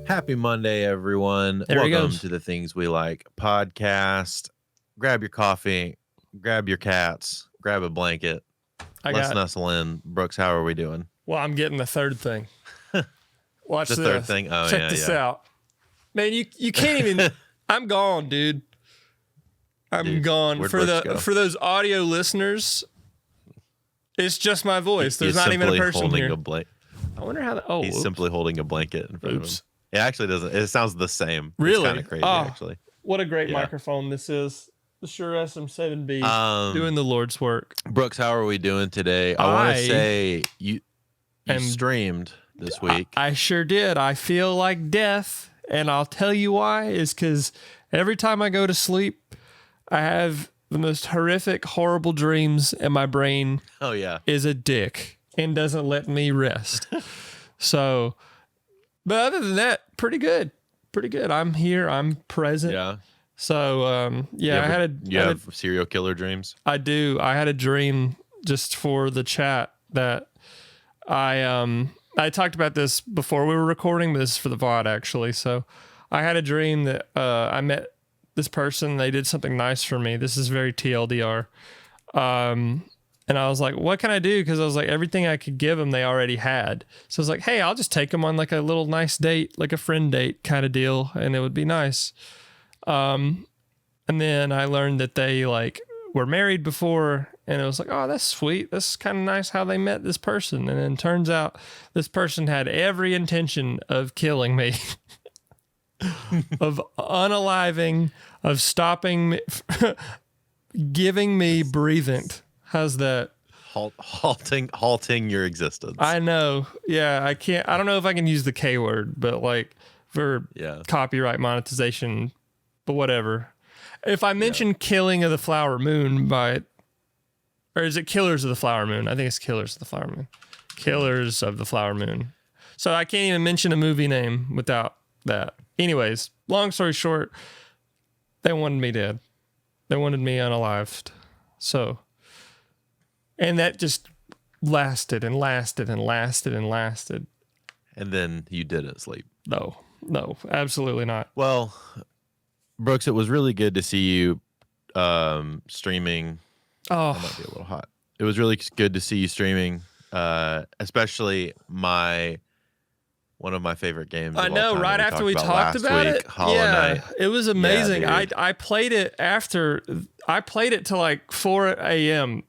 Happy Monday, everyone. There he Welcome goes. to the Things We Like podcast. Grab your coffee, grab your cats, grab a blanket. Let's nestle in. Brooks, how are we doing? Well, I'm getting the third thing. Watch The this. third thing? Oh, Check this out. Man, you can't even... I'm gone, dude. I'm gone. Where'd For Brooks go? those audio listeners, it's just my voice. There's not even a person here. I wonder how that... He's simply holding a blanket in front of him. It actually doesn't. It sounds the same. Really? It's kind of crazy, actually. What a great microphone this is. The Shure SM7B doing the Lord's work. Brooks, how are we doing today? I want to say you streamed this week. I sure did. I feel like death, and I'll tell you why. Is because every time I go to sleep, I have the most horrific, horrible dreams, and my brain is a dick and doesn't let me rest. So... But other than that, pretty good. Pretty good. I'm here. I'm present. Yeah. So, I have serial killer dreams? I do. I had a dream just for the chat that I talked about this before we were recording, but this is for the VOD actually. So I had a dream that I met this person. They did something nice for me. This is very TLDR. And I was like, what can I do? Because I was like, everything I could give them, they already had. So I was like, hey, I'll just take them on like a little nice date, like a friend date kind of deal. And it would be nice. And then I learned that they like were married before. And it was like, oh, that's sweet. That's kind of nice how they met this person. And then turns out this person had every intention of killing me, of unaliving, of stopping me, giving me breathing. How's that? Halting your existence. I know. Yeah, I can't. I don't know if I can use the K word, but like for copyright monetization, but whatever. If I mention Killing of the Flower Moon or is it Killers of the Flower Moon? I think it's Killers of the Flower Moon. Killers of the Flower Moon. So I can't even mention a movie name without that. Anyways, long story short, they wanted me dead. They wanted me unalived. So... And that just lasted and lasted and lasted and lasted. And then you didn't sleep. No, absolutely not. Well, Brooks, it was really good to see you streaming. Oh, that might be a little hot. It was really good to see you streaming, especially one of my favorite games. I know, right after we talked about it. Hollow Knight. It was amazing. Yeah, I played it till like 4 a.m.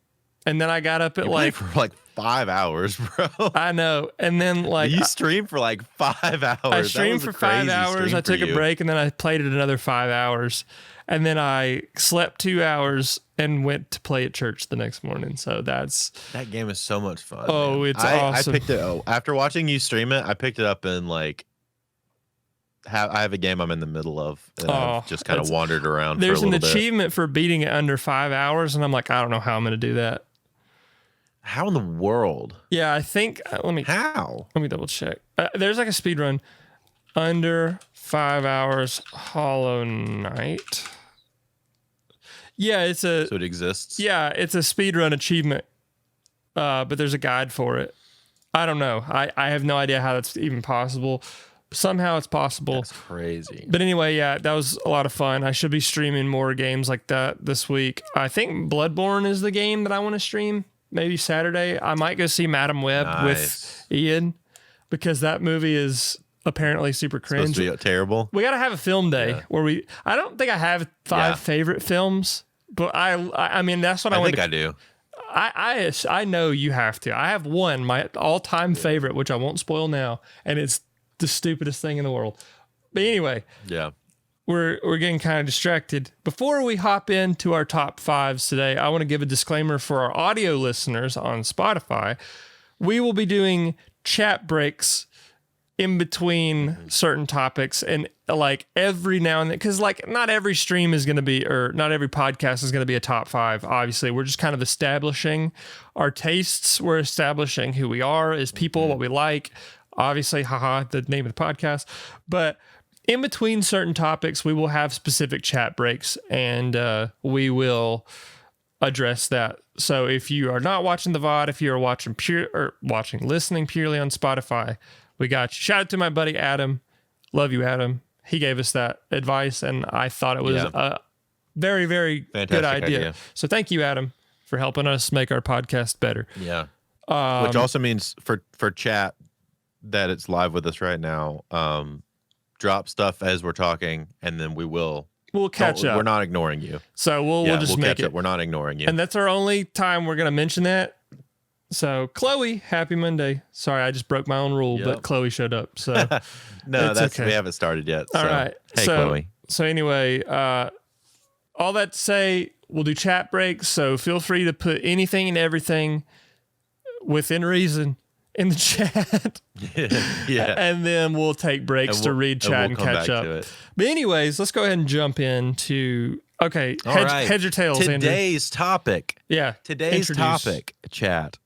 And then I got up at for like 5 hours, bro. I know. And then like you streamed for like 5 hours. I streamed for 5 hours. I took a break and then I played it another 5 hours. And then I slept 2 hours and went to play at church the next morning. So that game is so much fun. Oh, man. It's awesome. I picked it after watching you stream it. I picked it up and like I have a game I'm in the middle of, and I've just kind of wandered around. There's for a an little achievement for beating it under 5 hours, and I'm like, I don't know how I'm going to do that. How in the world? Yeah, I think. Let me double check. There's like a speed run under 5 hours. Hollow Knight. Yeah, so it exists. Yeah, it's a speed run achievement, but there's a guide for it. I don't know. I have no idea how that's even possible. Somehow it's possible. That's crazy. But anyway, yeah, that was a lot of fun. I should be streaming more games like that this week. I think Bloodborne is the game that I want to stream. Maybe Saturday. I might go see Madam Web with Ian because that movie is apparently super cringe. It's supposed to be terrible. We got to have a film day where I don't think I have 5 favorite films, but I mean, that's what I want. I do. I know you have to. I have one, my all-time favorite, which I won't spoil now, and it's the stupidest thing in the world. But anyway. Yeah. We're getting kind of distracted. Before we hop into our top 5s today, I want to give a disclaimer for our audio listeners on Spotify. We will be doing chat breaks in between certain topics, and like every now and then, because like not every stream is going to be, or not every podcast is going to be a top 5. Obviously, we're just kind of establishing our tastes. We're establishing who we are as people, what we like. Obviously, the name of the podcast, but in between certain topics, we will have specific chat breaks, and we will address that. So if you are not watching the VOD, if you are listening purely on Spotify, we got you. Shout out to my buddy Adam. Love you, Adam. He gave us that advice, and I thought it was a very, very fantastic good idea. So thank you, Adam, for helping us make our podcast better. Yeah. Which also means for chat that it's live with us right now. Drop stuff as we're talking, and then we'll catch up. We're not ignoring you. So we'll just make catch up. We're not ignoring you. And that's our only time we're going to mention that. So Chloe, happy Monday. Sorry, I just broke my own rule, but Chloe showed up. So no, that's okay. We haven't started yet. All right. Hey, Chloe. So anyway, all that to say, we'll do chat breaks. So feel free to put anything and everything within reason in the chat. Yeah. And then we'll take breaks to read chat and catch up. But anyways, let's go ahead and jump into heads or tails. Today's topic. Yeah. Today's topic, chat,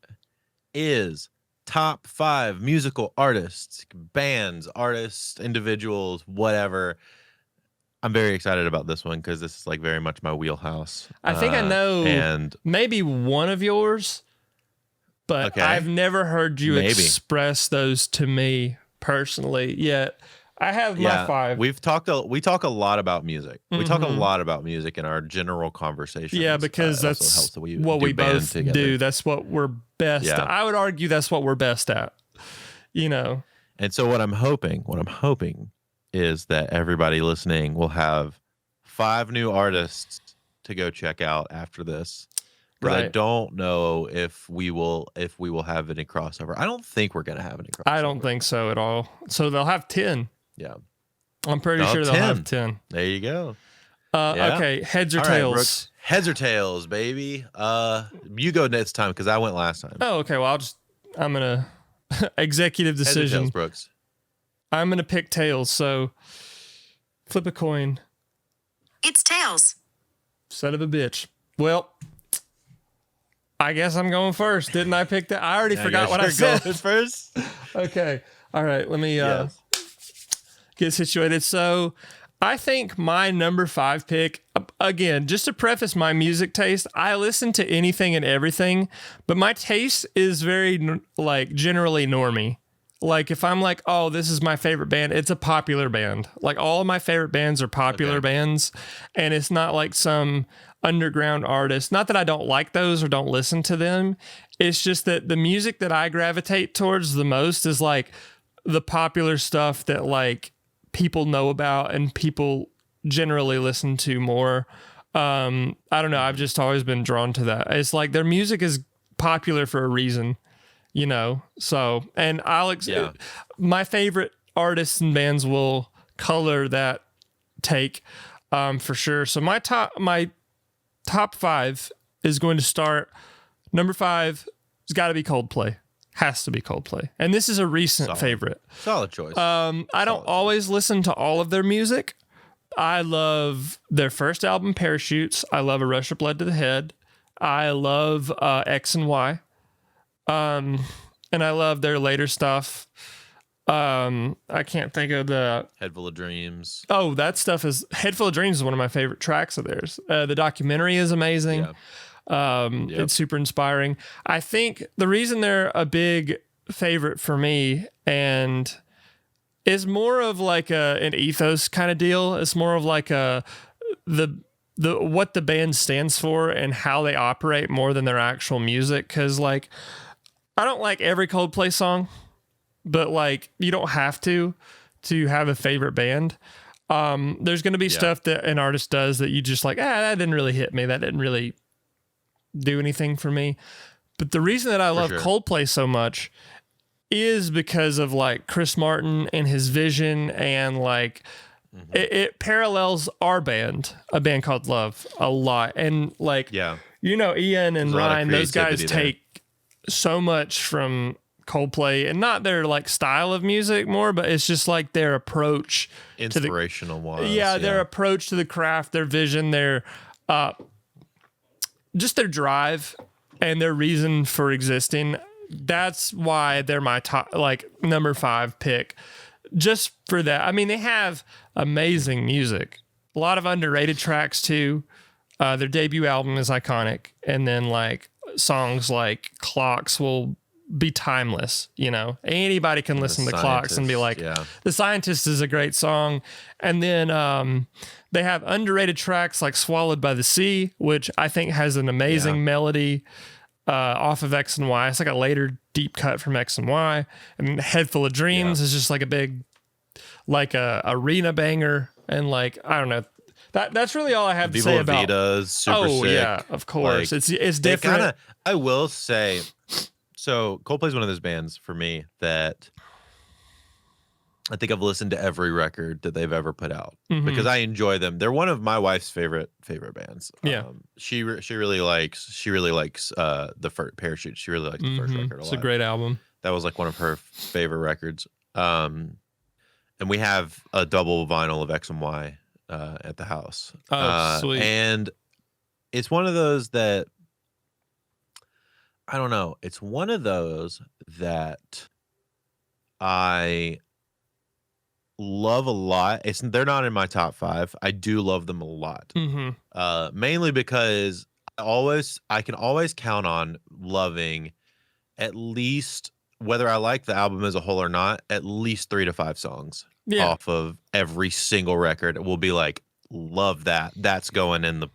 is top 5 musical artists, bands, artists, individuals, whatever. I'm very excited about this one because this is like very much my wheelhouse. I think I know and maybe one of yours, but I've never heard you express those to me personally yet. I have my 5. We talk a lot about music. We talk a lot about music in our general conversations. Yeah, because that's what we both do. That's what we're best at. I would argue that's what we're best at. And so what I'm hoping is that everybody listening will have 5 new artists to go check out after this. Right. I don't know if we will have any crossover. I don't think we're gonna have any crossover. I don't think so at all. So they'll have 10. Yeah. I'm pretty sure they'll have 10. There you go. Okay, heads or tails? Brooks, heads or tails, baby. You go next time because I went last time. Oh, okay. Well, I'm gonna executive decision. Heads or tails, Brooks. I'm gonna pick tails. So flip a coin. It's tails. Son of a bitch. Well, I guess I'm going first. Didn't I pick that? I already forgot what I said. First. Okay. All right. Let me get situated. So I think my number 5 pick, again, just to preface my music taste, I listen to anything and everything, but my taste is very generally normie. Like if I'm like, oh, this is my favorite band, it's a popular band. Like all of my favorite bands are popular bands, and it's not like some underground artist. Not that I don't like those or don't listen to them. It's just that the music that I gravitate towards the most is like the popular stuff that like people know about and people generally listen to more. I don't know. I've just always been drawn to that. It's like their music is popular for a reason, So, and my favorite artists and bands will color that take for sure. So my top 5 is going to start. Number 5 has got to be Coldplay. Has to be Coldplay. And this is a recent favorite. Solid choice. I don't always listen to all of their music. I love their first album, Parachutes. I love A Rush of Blood to the Head. I love X and Y. And I love their later stuff. I can't think of the Head Full of Dreams. Oh, that stuff is Head Full of Dreams is one of my favorite tracks of theirs. The documentary is amazing. Yeah. It's super inspiring. I think the reason they're a big favorite for me and is more of like an ethos kind of deal. It's more of like the what the band stands for and how they operate more than their actual music. Cause like, I don't like every Coldplay song, but like you don't have to have a favorite band. There's going to be stuff that an artist does that you just like, that didn't really hit me. That didn't really do anything for me. But the reason that I love Coldplay so much is because of like Chris Martin and his vision, and like it parallels our band, a band called Love, a lot. And like, Ian and Ryan, those guys take so much from Coldplay, and not their like style of music more, but it's just like their approach, inspirational wise. Their approach to the craft, their vision, their just their drive and their reason for existing. That's why they're my top, like number 5 pick. Just for that. I mean, they have amazing music, a lot of underrated tracks too. Their debut album is iconic, and then like songs like Clocks will be timeless. Anybody can listen to Clocks and be like, yeah. The Scientist is a great song. And then they have underrated tracks like Swallowed by the Sea, which I think has an amazing melody off of X and Y. It's like a later deep cut from X and Y. And Head Full of Dreams is just like a big, like a arena banger. And like, I don't know. That's really all I have to say about. Viva La Vida's super sick. Yeah, of course. Like, it's different. I will say, so Coldplay's one of those bands for me that I think I've listened to every record that they've ever put out because I enjoy them. They're one of my wife's favorite bands. Yeah, she really likes the first Parachute. She really likes the first record a lot. It's a great album. That was like one of her favorite records. And we have a double vinyl of X and Y at the house. Oh, sweet. And it's one of those that I don't know. It's one of those that I love a lot. They're not in my top 5. I do love them a lot. Mainly because I can always count on loving at least, whether I like the album as a whole or not, at least 3 to 5 songs off of every single record. It will be like, love that. That's going in the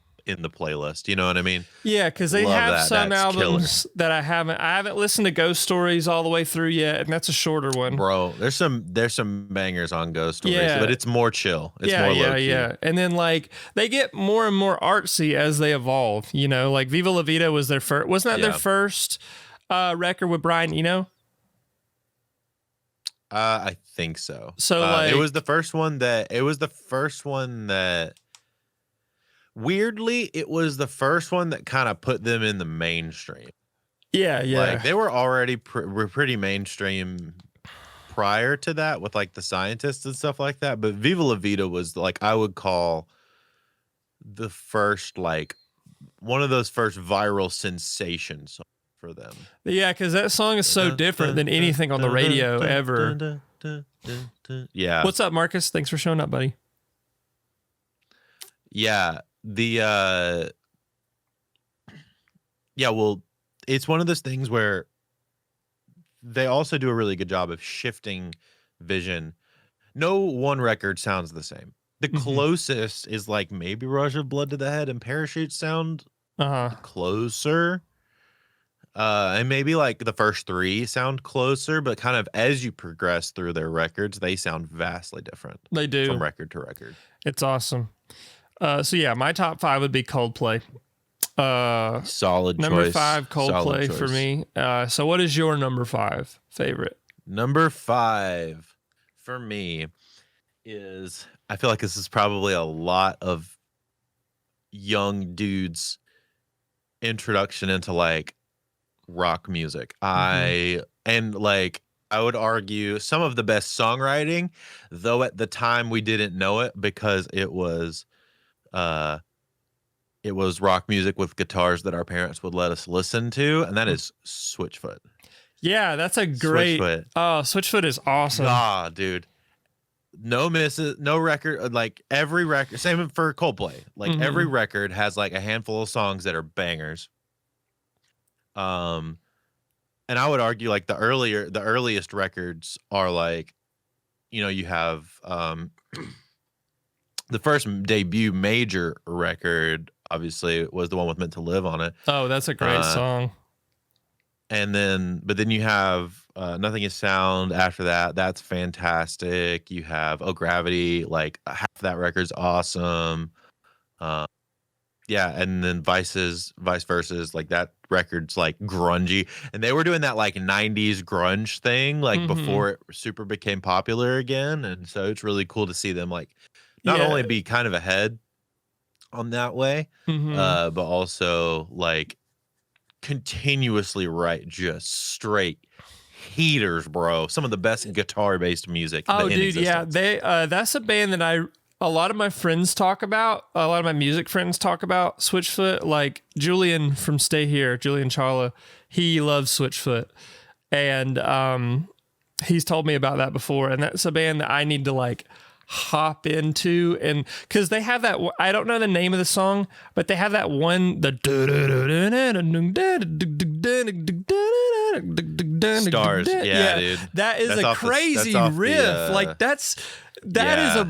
playlist. You know what I mean? Yeah, because they have some albums that I haven't listened to Ghost Stories all the way through yet, and that's a shorter one. Bro, there's some bangers on Ghost Stories, but it's more chill. It's more low-key. And then like they get more and more artsy as they evolve. Like Viva La Vida was their first. Wasn't that their first record with Brian Eno? I think so. So it was the first one that. Weirdly, it was the first one that kind of put them in the mainstream. Yeah. Like they were already pretty mainstream prior to that with like The Scientists and stuff like that. But Viva La Vida was like, I would call the first, like one of those first viral sensations for them. Yeah, because that song is so different than anything on the radio ever. Yeah. What's up, Marcus? Thanks for showing up, buddy. Yeah. Well, it's one of those things where they also do a really good job of shifting vision. No one record sounds the same. The closest is like maybe Rush of Blood to the Head and Parachute sound closer. And maybe like the first 3 sound closer, but kind of as you progress through their records, they sound vastly different. They do. From record to record. It's awesome. So yeah, my top 5 would be Coldplay. Solid number choice. 5, Coldplay for me. So what is your number 5 favorite? Number 5 for me is, I feel like this is probably a lot of young dudes' introduction into like rock music. I would argue some of the best songwriting, though at the time we didn't know it because it was rock music with guitars that our parents would let us listen to, and that is Switchfoot. Yeah, that's a great. Switchfoot. Oh, Switchfoot is awesome. Ah, dude. No misses, no record, like every record, same for Coldplay. Like every record has like a handful of songs that are bangers. And I would argue like the earliest records are like, you have the first debut major record, obviously, was the one with Meant to Live on it. Oh, that's a great song. And then you have Nothing Is Sound after that. That's fantastic. You have Oh Gravity, like half that record's awesome. Yeah, and then Vice Versa's, like that record's like grungy. And they were doing that like 90s grunge thing, like before it super became popular again. And so it's really cool to see them like not only be kind of ahead on that way, but also like continuously write just straight heaters, bro. Some of the best guitar-based music. Oh, dude, existence. Yeah. That's a band that a lot of my friends talk about. A lot of my music friends talk about Switchfoot. Like Julian from Stay Here, Julian Chawla, he loves Switchfoot. And he's told me about that before. And that's a band that I need to like hop into, and because they have that, I don't know the name of the song, but they have that one, Stars. Yeah, dude. That is That's a off the- crazy that's off the, riff. Like that is yeah.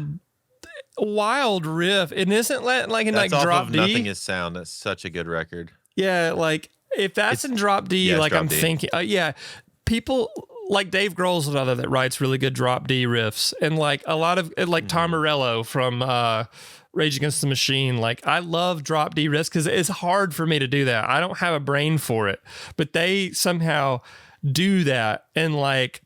a wild riff. It isn't like in That's like off drop of D. Nothing Is Sound. That's such a good record. Yeah, like if that's in drop D, yeah, like drop I'm D. thinking, people like Dave Grohl's another that writes really good drop D riffs, and like a lot of like Tom Morello from Rage Against the Machine. Like I love drop D riffs because it's hard for me to do that. I don't have a brain for it, but they somehow do that, and like.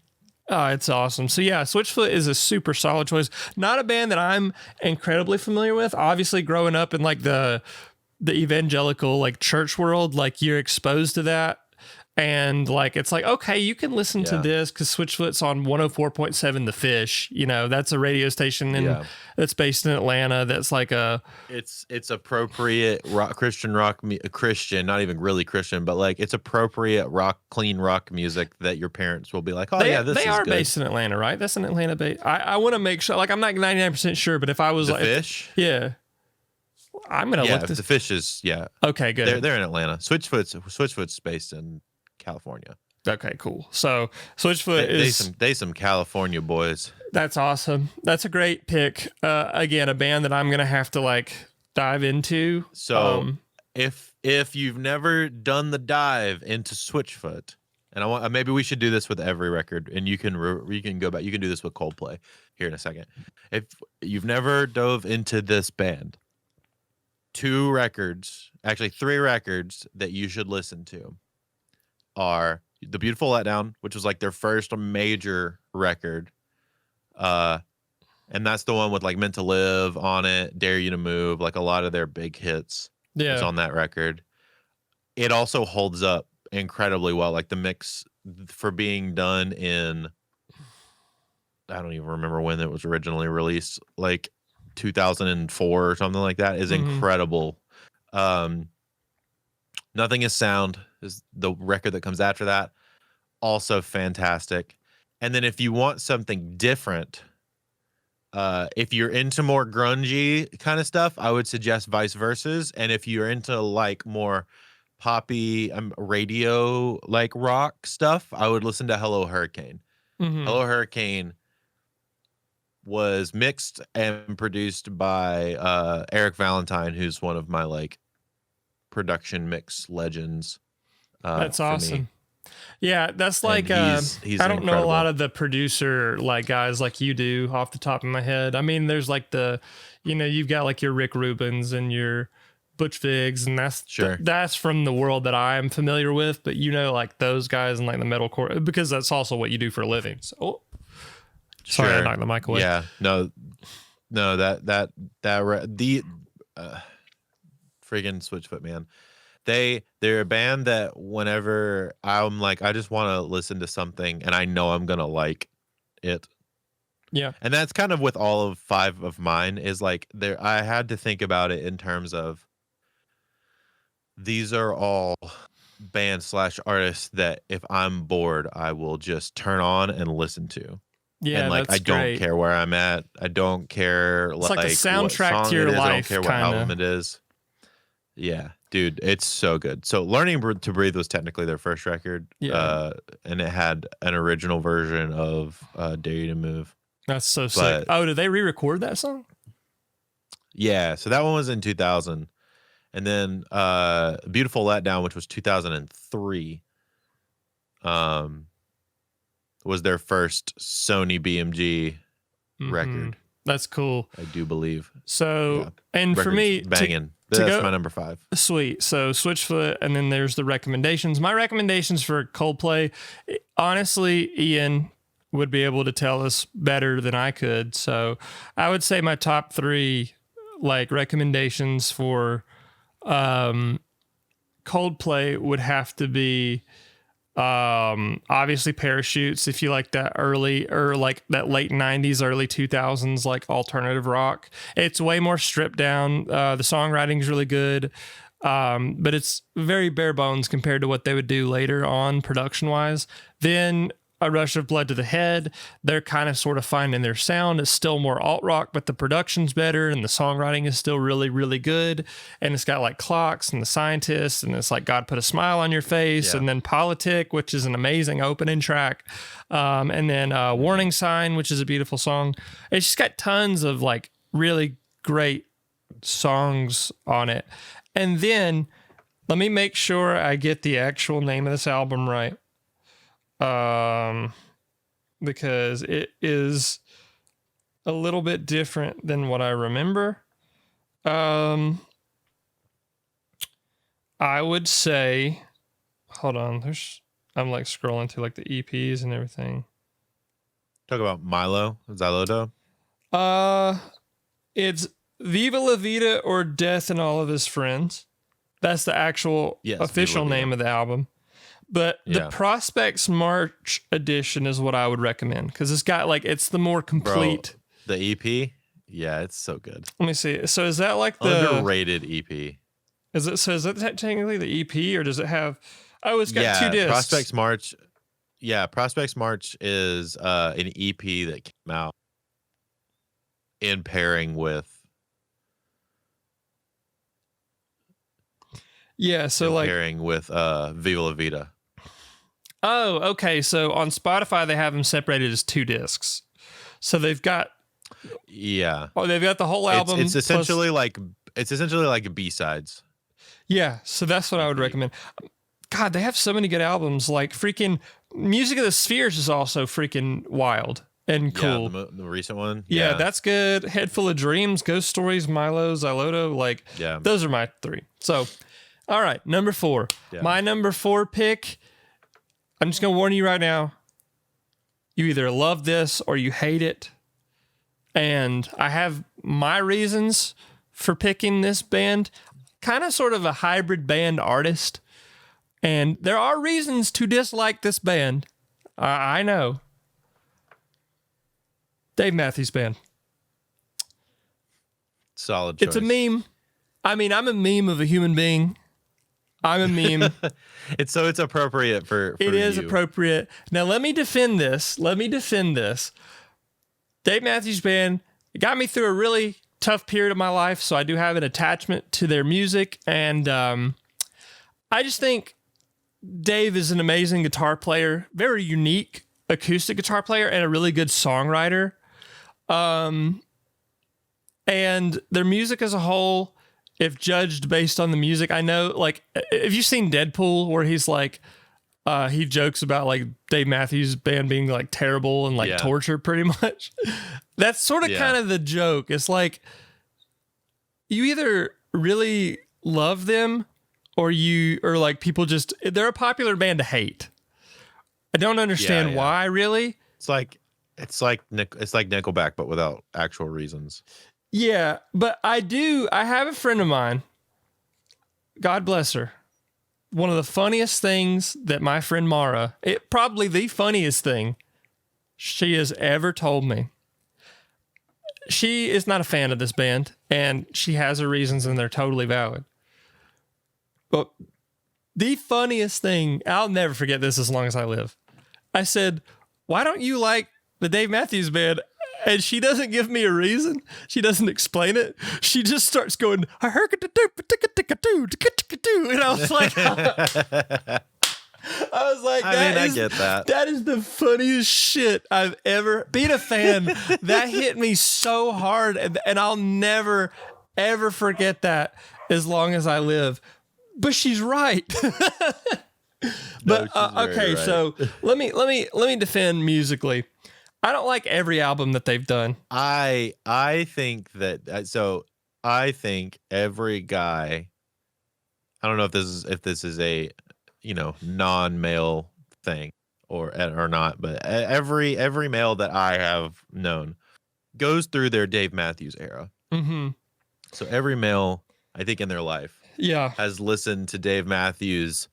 It's awesome. So yeah, Switchfoot is a super solid choice. Not a band that I'm incredibly familiar with. Obviously, growing up in like the evangelical like church world, like you're exposed to that, and like it's like okay, you can listen to this because Switchfoot's on 104.7 The Fish. You know, that's a radio station that's based in Atlanta. That's like it's appropriate Christian, not even really Christian, but like it's appropriate clean rock music that your parents will be like, oh this is they are good. based in Atlanta, right? That's an Atlanta base. I want to make sure. Like I'm not 99% sure, but if I was The like Fish, yeah. I'm gonna look this. The Fish is Okay, good. They're in Atlanta. Switchfoot's based in California. Okay, cool. So Switchfoot is they some California boys. That's awesome. That's a great pick. Again, a band that I'm gonna have to like dive into. So if you've never done the dive into Switchfoot, and maybe we should do this with every record, and you can go back. You can do this with Coldplay here in a second. If you've never dove into this band, 3 records that you should listen to are The Beautiful Letdown, which was like their first major record. And that's the one with like Meant to Live on it, Dare You to Move, like a lot of their big hits. Yeah. It's on that record. It also holds up incredibly well. Like the mix for being done in, I don't even remember when it was originally released, like 2004 or something like that, is incredible. Nothing Is Sound is the record that comes after that. Also fantastic. And then if you want something different, if you're into more grungy kind of stuff, I would suggest Vice Versa's. And if you're into like more poppy radio like rock stuff, I would listen to Hello Hurricane. Hello Hurricane was mixed and produced by Eric Valentine, who's one of my like production mix legends. That's awesome. Yeah, that's like he's I don't know a incredible. lot of the producer like guys like you do off the top of my head. I mean, there's like you've got like your Rick Rubins and your Butch Viggs, and that's from the world that I'm familiar with. But like those guys and like the metalcore, because that's also what you do for a living. So, sorry, I knocked the mic away. Yeah, no, the friggin' Switchfoot, man. They're a band that whenever I'm like, I just want to listen to something and I know I'm gonna like it. Yeah. And that's kind of with all of 5 of mine, is like I had to think about it in terms of these are all bands / artists that if I'm bored, I will just turn on and listen to. Yeah, and like that's I don't great. care where I'm at. I don't care It's like a what soundtrack song to your it is. I don't life, care what kinda. album it is. Yeah, dude, it's so good. So Learning to Breathe was technically their first record. Yeah. And it had an original version of Dare You to Move. That's so sick. Oh, did they re-record that song? Yeah, so that one was in 2000. And then Beautiful Letdown, which was 2003, was their first Sony BMG record. That's cool. I do believe. So, and for Record's me, banging. to That's go- my number 5. Sweet. So Switchfoot, and then there's the recommendations. My recommendations for Coldplay, honestly, Ian would be able to tell us better than I could. So I would say my top 3 like recommendations for Coldplay would have to be obviously Parachutes, if you like that early or like that late 90s, early 2000s like alternative rock. It's way more stripped down. The songwriting is really good, but it's very bare bones compared to what they would do later on production wise. Then A Rush of Blood to the Head. They're kind of sort of finding their sound. It's still more alt rock, but the production's better and the songwriting is still really, really good. And it's got like Clocks and The Scientist, and it's like God Put a Smile on Your Face, and then Politic, which is an amazing opening track. And then Warning Sign, which is a beautiful song. It's just got tons of like really great songs on it. And then let me make sure I get the actual name of this album right. Because it is a little bit different than what I remember. I would say, hold on, I'm like scrolling through like the EPs and everything. Talk about Milo Xyloto. It's Viva La Vida or Death and All of His Friends. That's the actual official name of the album. But the Prospects March edition is what I would recommend because it's got like, it's the more complete. Bro, the EP? Yeah, it's so good. Let me see. So is that like the underrated EP? Is that technically the EP or does it have? Oh, it's got 2 discs. Prospects March. Yeah, Prospects March is an EP that came out in pairing with. Yeah, so like pairing with Viva La Vida. Oh, okay. So on Spotify they have them separated as 2 discs. So they've got they've got the whole album. It's essentially like B-sides. Yeah, so that's what I would recommend. God, they have so many good albums. Like freaking Music of the Spheres is also freaking wild and cool. Yeah, the recent one. Yeah, that's good. Head Full of Dreams, Ghost Stories, Milo, Xyloto. Like, those are my 3. So, all right, number 4. Yeah. My number 4 pick, I'm just going to warn you right now. You either love this or you hate it. And I have my reasons for picking this band. Kind of sort of a hybrid band artist. And there are reasons to dislike this band. I know. Dave Matthews Band. Solid choice. It's a meme. I mean, I'm a meme of a human being. I'm a meme. It's appropriate for It is appropriate. Now, let me defend this. Dave Matthews Band got me through a really tough period of my life, so I do have an attachment to their music. And I just think Dave is an amazing guitar player, very unique acoustic guitar player, and a really good songwriter. And their music as a whole, if judged based on the music, I know, like, if you've seen Deadpool, where he's like, he jokes about like Dave Matthews Band being like terrible and like torture pretty much. That's sort of kind of the joke. It's like, you either really love them or like people just, they're a popular band to hate. I don't understand why, really. It's like Nickelback, but without actual reasons. Yeah, but I have a friend of mine, God bless her. One of the funniest things that my friend Mara, probably the funniest thing she has ever told me. She is not a fan of this band, and she has her reasons, and they're totally valid. But the funniest thing, I'll never forget this as long as I live. I said, why don't you like the Dave Matthews Band? And she doesn't give me a reason. She doesn't explain it. She just starts going, and I was like, I get that. That is the funniest shit I've ever been a fan. That hit me so hard, and I'll never, ever forget that as long as I live. But she's right. But okay, right. So let me defend musically. I don't like every album that they've done. I think that I think every guy. I don't know if this is a non-male thing or not, but every male that I have known goes through their Dave Matthews era. Mm-hmm. So every male, I think, in their life, has listened to Dave Matthews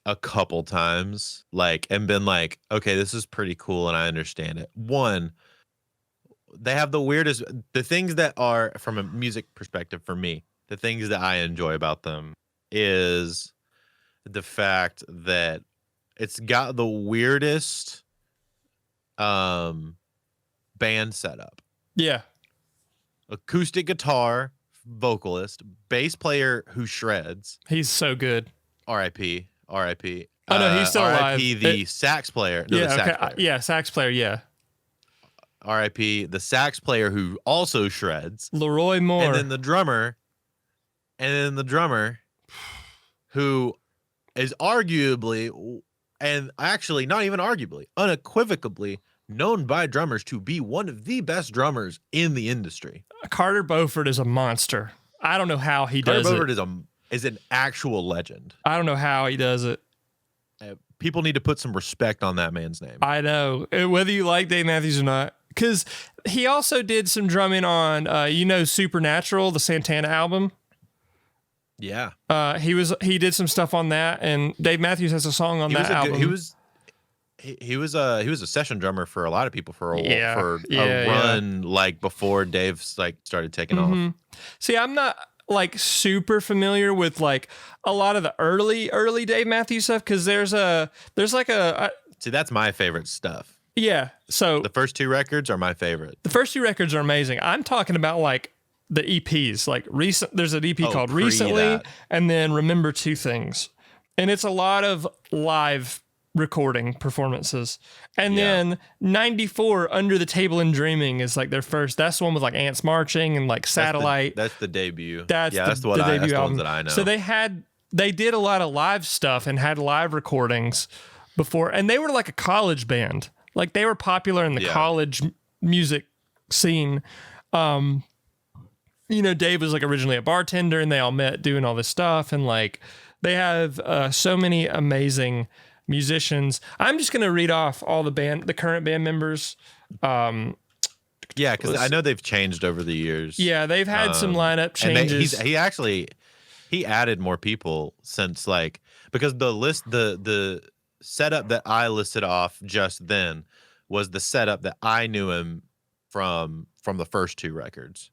a couple times, and been like, okay, this is pretty cool, and I understand it. One, they have the things that are, from a music perspective, for me, the things that I enjoy about them is the fact that it's got the weirdest band setup. Yeah. Acoustic guitar, vocalist, bass player who shreds. He's so good. R.I.P. R.I.P. Oh, no, he's still alive. R.I.P. the sax player. No, yeah, the sax okay. player. Yeah, sax player, yeah. R.I.P. the sax player who also shreds. Leroy Moore. And then the drummer, who is arguably, and actually not even arguably, unequivocally known by drummers to be one of the best drummers in the industry. Carter Beauford is a monster. I don't know how he does Carter Beauford it. is an actual legend. I don't know how he does it. People need to put some respect on that man's name. I know. Whether you like Dave Matthews or not. Because he also did some drumming on, Supernatural, the Santana album. Yeah. He did some stuff on that, and Dave Matthews has a song on that album. He was a session drummer for a lot of people for a Yeah. run like before Dave started taking off. See, I'm not like super familiar with like a lot of the early Dave Matthews stuff because there's like a See, that's my favorite stuff. yeah. So The first two records are my favorite. the first two records are amazing. I'm talking about like the EPs, like recent. There's an EP called pre Recently, that. and then Remember Two Things, and it's a lot of live recording performances. And then 94 Under the Table and Dreaming is like their first. That's the one with like ants marching and like Satellite. That's the debut. That's that's the the debut ones album that I know. So they did a lot of live stuff and had live recordings before, and they were like a college band. Like they were popular in the college music scene. Dave was like originally a bartender, and they all met doing all this stuff, and like they have so many amazing musicians. I'm just gonna read off all the current band members. Yeah, because I know they've changed over the years. Yeah, they've had some lineup And changes. he added more people since because the setup that I listed off just then was the setup that I knew him from the first two records.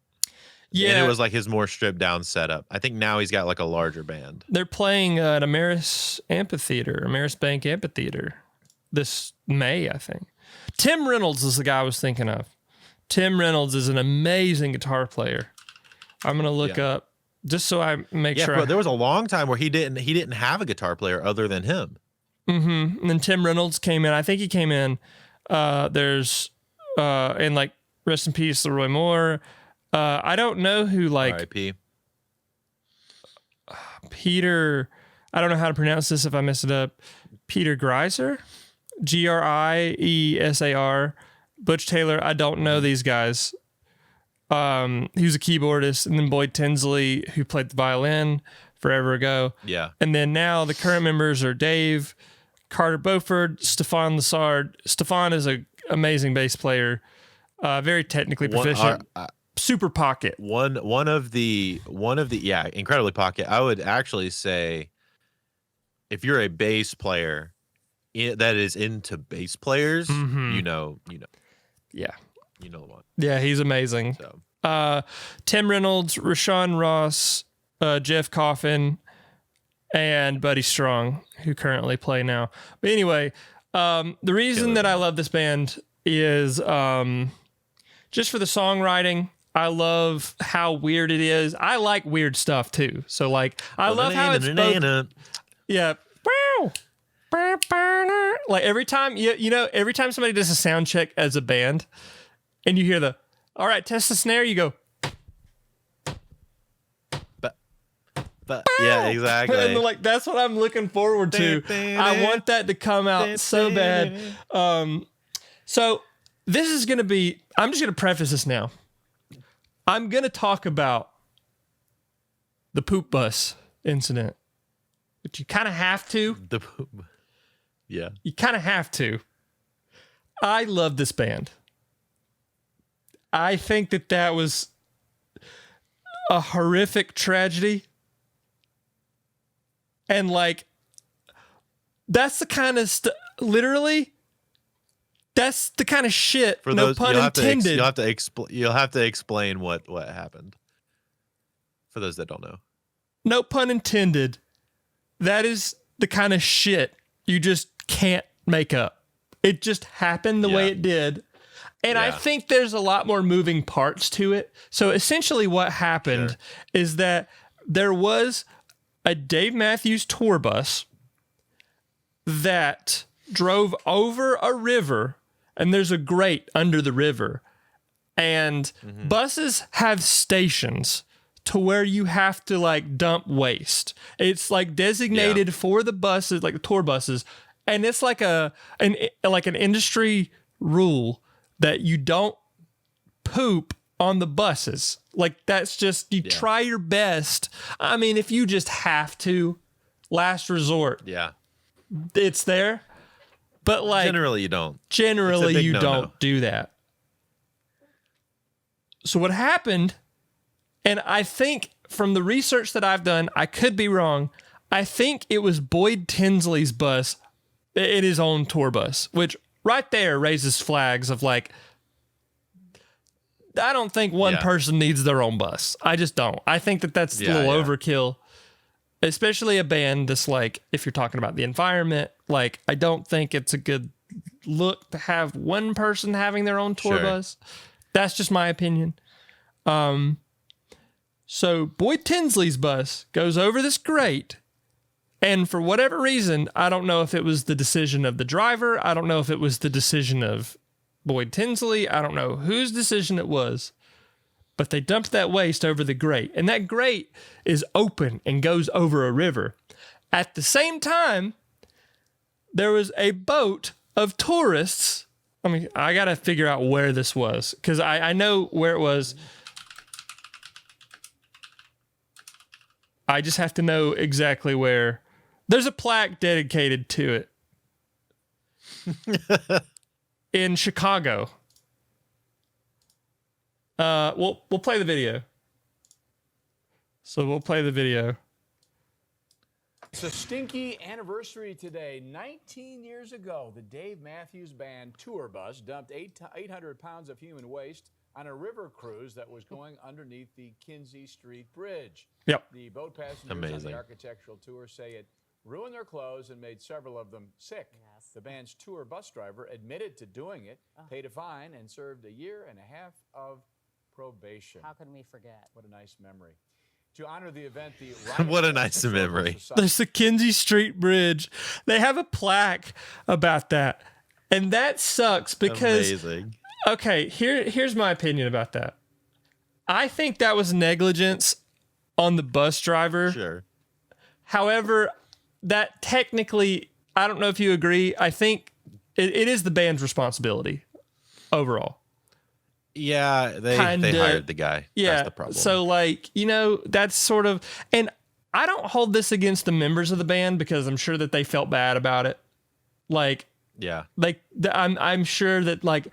Yeah, and it was like his more stripped down setup. I think now he's got like a larger band. They're playing at Ameris Bank Amphitheater this May, I think. Tim Reynolds is the guy I was thinking of. Tim Reynolds is an amazing guitar player. I'm gonna look up just so I make sure. Bro, there was a long time where he didn't have a guitar player other than him. Mm-hmm. And then Tim Reynolds came in. I think he came in. There's and like rest in peace, Leroy Moore. I don't know who like R.I.P. Peter. I don't know how to pronounce this if I mess it up. Peter Greiser, Griesar. Butch Taylor. I don't know these guys. He was a keyboardist, and then Boyd Tinsley, who played the violin forever ago. Yeah. And then now the current members are Dave, Carter Beauford, Stefan Lessard. Stefan is an amazing bass player, very technically proficient. Super pocket. One of the incredibly pocket. I would actually say if you're a bass player that is into bass players, you know. Yeah. You know what? Yeah, he's amazing. So. Tim Reynolds, Rashawn Ross, Jeff Coffin, and Buddy Strong, who currently play now. But anyway, the reason that I love this band is just for the songwriting. I love how weird it is. I like weird stuff too. So like, I love how it's both. Yeah. Like every time every time somebody does a sound check as a band, and you hear all right, test the snare, you go. But yeah, exactly. And like that's what I'm looking forward to. I want that to come out so bad. So this is gonna be. I'm just gonna preface this now. I'm gonna talk about the poop bus incident, but you kind of have to. Yeah, you kind of have to. I love this band. I think that was a horrific tragedy. And like, that's the kind of literally, that's the kind of shit. For no those, pun intended. You'll have to explain what happened. For those that don't know. No pun intended. That is the kind of shit you just can't make up. It just happened the way it did. And I think there's a lot more moving parts to it. So essentially what happened is that there was a Dave Matthews tour bus that drove over a river, and there's a grate under the river. And buses have stations to where you have to like dump waste. It's like designated for the buses, like the tour buses. And it's like an industry rule that you don't poop on the buses. Like that's just, you try your best. I mean, if you just have to, last resort. Yeah. It's there. But like generally you don't. Generally you no-no. don't do that. So what happened, and I think from the research that I've done, I could be wrong. I think it was Boyd Tinsley's bus in his own tour bus, which right there raises flags of like, I don't think one person needs their own bus. I just don't. I think that that's a little overkill, especially a band that's like, if you're talking about the environment, like, I don't think it's a good look to have one person having their own tour bus. That's just my opinion. So Boyd Tinsley's bus goes over this grate, and for whatever reason, I don't know if it was the decision of the driver. I don't know if it was the decision of Boyd Tinsley. I don't know whose decision it was, but they dumped that waste over the grate, and that grate is open and goes over a river. At the same time, there was a boat of tourists. I mean, I got to figure out where this was, because I know where it was. I just have to know exactly where. There's a plaque dedicated to it in Chicago. We'll play the video. So we'll play the video. It's a stinky anniversary today. 19 years ago, the Dave Matthews Band tour bus dumped 800 pounds of human waste on a river cruise that was going underneath the Kinsey Street Bridge. Yep. The boat passengers on the architectural tour say it ruined their clothes and made several of them sick. Yes. The band's tour bus driver admitted to doing it, paid a fine, and served a year and a half of probation. How can we forget? What a nice memory. To honor the event, what a nice memory. There's the Kinsey Street Bridge. They have a plaque about that. And that sucks because amazing. Okay, here's my opinion about that. I think that was negligence on the bus driver. Sure. However, that technically, I don't know if you agree, I think it is the band's responsibility overall. Yeah, they hired the guy. Yeah. That's the problem. So, like, you know, that's sort of, and I don't hold this against the members of the band because I'm sure that they felt bad about it. Like, yeah, like I'm sure that like,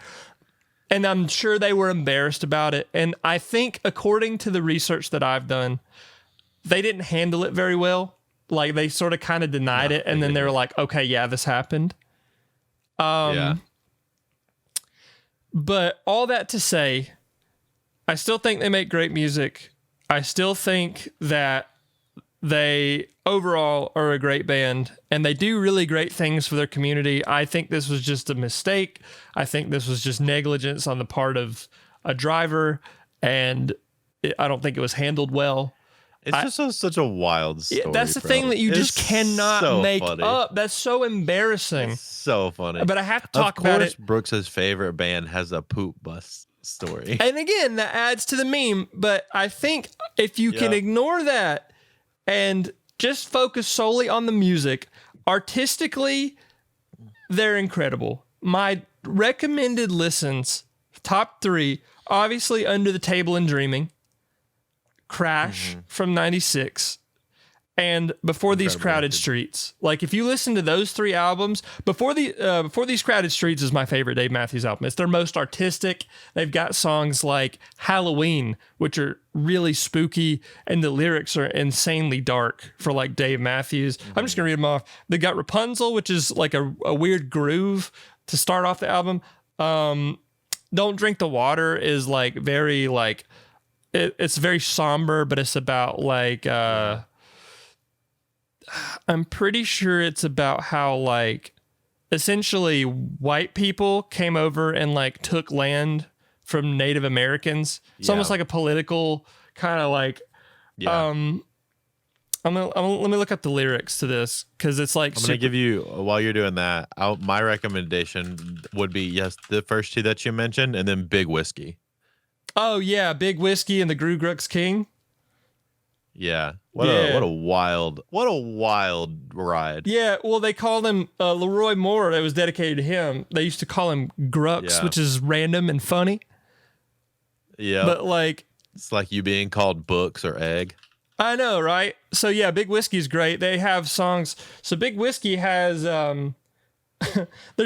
and I'm sure they were embarrassed about it. And I think according to the research that I've done, they didn't handle it very well. Like they sort of kind of denied it. And then they were like, okay, yeah, this happened. But all that to say, I still think they make great music. I still think that they overall are a great band and they do really great things for their community. I think this was just a mistake. I think this was just negligence on the part of a driver, and I don't think it was handled well. It's just such a wild story. Yeah, that's the thing that you just cannot make up. That's so embarrassing. It's so funny. But I have to talk about it. Brooks's favorite band has a poop bus story. And again, that adds to the meme. But I think if you can ignore that and just focus solely on the music, artistically, they're incredible. My recommended listens, top 3, obviously Under the Table and Dreaming, Crash from 96, and Before These Crowded Streets. Like, if you listen to those 3 albums, Before These Crowded Streets is my favorite Dave Matthews album. It's their most artistic. They've got songs like Halloween, which are really spooky, and the lyrics are insanely dark for like Dave Matthews. I'm just gonna read them off. They got Rapunzel, which is like a weird groove to start off the album. Don't Drink the Water is like very like, it's very somber, but it's about like, I'm pretty sure it's about how like essentially white people came over and like took land from Native Americans. It's almost like a political kind of like, Yeah. let me look up the lyrics to this because it's like I'm going to give you, while you're doing that, my recommendation would be, yes, the first two that you mentioned, and then Big Whiskey. Oh yeah, Big Whiskey and the Gru Grux King. Yeah. What a wild ride. Yeah, well, they called him Leroy Moore. That was dedicated to him. They used to call him Grux, which is random and funny. Yeah. But like, it's like you being called Books or Egg. I know, right? So yeah, Big Whiskey's great. They have songs. So Big Whiskey has their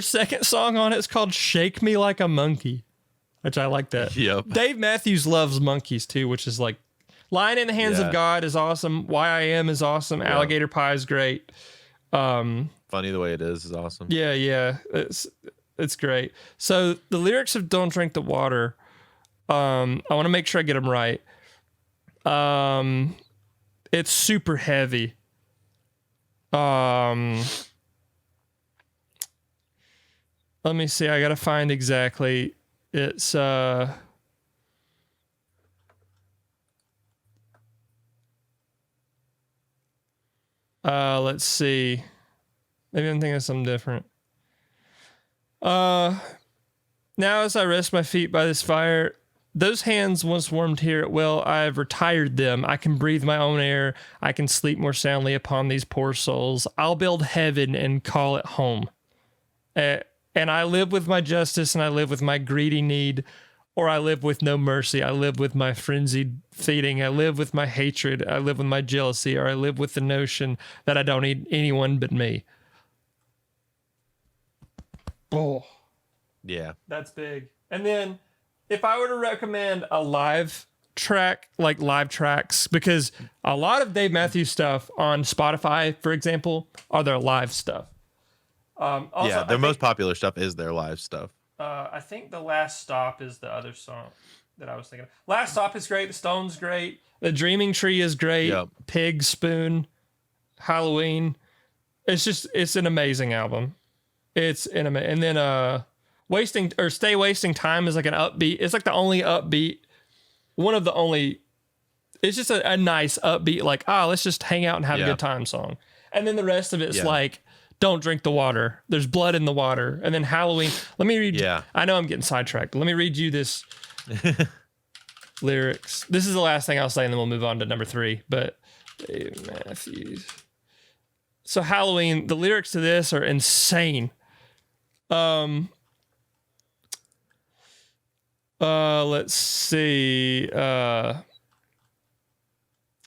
second song on it is called "Shake Me Like a Monkey," which I like that. Yep. Dave Matthews loves monkeys too, which is like "Lying in the Hands of God" is awesome. "Y.I.M." is awesome. Yeah. "Alligator Pie" is great. Funny the Way It Is awesome. Yeah, it's great. So the lyrics of "Don't Drink the Water," I want to make sure I get them right. It's super heavy. Let me see. I gotta find exactly. It's let's see. Maybe I'm thinking of something different. Now as I rest my feet by this fire, those hands once warmed here at will, I have retired them. I can breathe my own air. I can sleep more soundly upon these poor souls. I'll build heaven and call it home. And I live with my justice and I live with my greedy need, or I live with no mercy. I live with my frenzied feeding. I live with my hatred. I live with my jealousy, or I live with the notion that I don't need anyone but me. Oh. Yeah. That's big. And then if I were to recommend a live track, like live tracks, because a lot of Dave Matthews stuff on Spotify, for example, are their live stuff. Also, their most popular stuff is their live stuff. I think The Last Stop is the other song that I was thinking of. Last Stop is great. The Stone's great. The Dreaming Tree is great. Yep. Pig Spoon, Halloween. It's an amazing album. And then Stay Wasting Time is like an upbeat. It's like the only upbeat, one of the only. It's just a nice upbeat, like, let's just hang out and have a good time song. And then the rest of it's like, don't drink the water. There's blood in the water. And then Halloween. Let me read. Yeah. I know I'm getting sidetracked, but let me read you this lyrics. This is the last thing I'll say, and then we'll move on to number 3. But Dave Matthews. So Halloween, the lyrics to this are insane. Let's see.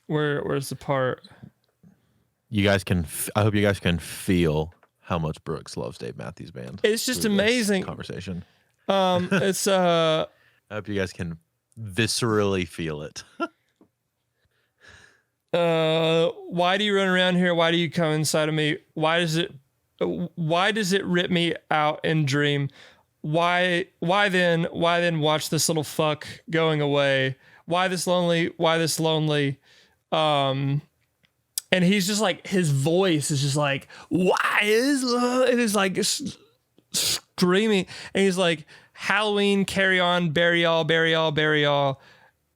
Where's the part? You guys can. I hope you guys can feel how much Brooks loves Dave Matthews Band. It's just amazing conversation. It's I hope you guys can viscerally feel it. why do you run around here? Why do you come inside of me? Why does it rip me out and dream? Why then watch this little fuck going away? Why this lonely? And he's just like, his voice is just like, why is it is like screaming, and he's like, Halloween, carry on, bury all, bury all, bury all.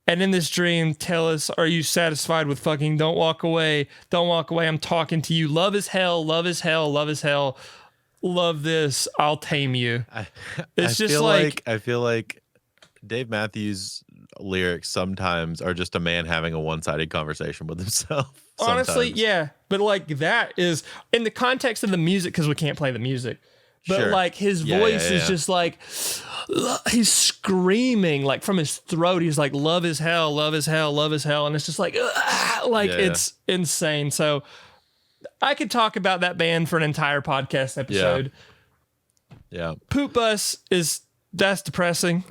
And in this dream, tell us, are you satisfied with fucking? Don't walk away. Don't walk away. I'm talking to you. Love is hell. Love is hell. Love is hell. Love this. I'll tame you. I feel like Dave Matthews lyrics sometimes are just a man having a one-sided conversation with himself. Honestly, yeah. But like that is in the context of the music, because we can't play the music. But Sure. like his voice is just like, he's screaming like from his throat. He's like, love is hell, love is hell, love is hell. And it's just like, it's insane. So I could talk about that band for an entire podcast episode. Yeah. Poop Bus that's depressing.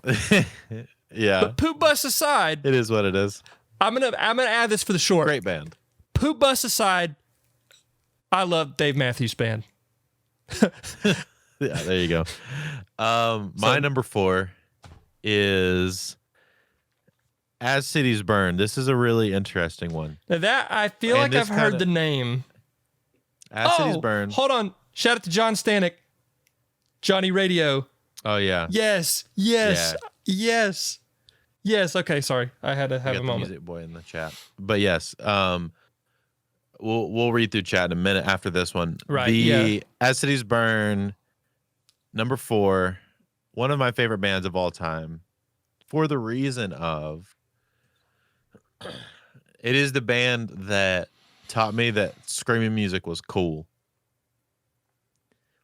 Yeah. But Poop Bus aside, It is what it is. I'm gonna add this for the short. Great band. Poop Bus aside, I love Dave Matthews Band. Yeah, there you go. My number 4 is As Cities Burn. This is a really interesting one. Now that I feel And like I've this heard kinda- the name. As Cities Burn. Hold on. Shout out to John Stanek. Johnny Radio. Oh yeah. Yes. Okay, sorry. I had to I have got a the moment. music boy in the chat. But yes, we'll read through chat in a minute after this one. Right. As Cities Burn, number 4, one of my favorite bands of all time, for the reason of it is the band that taught me that screaming music was cool.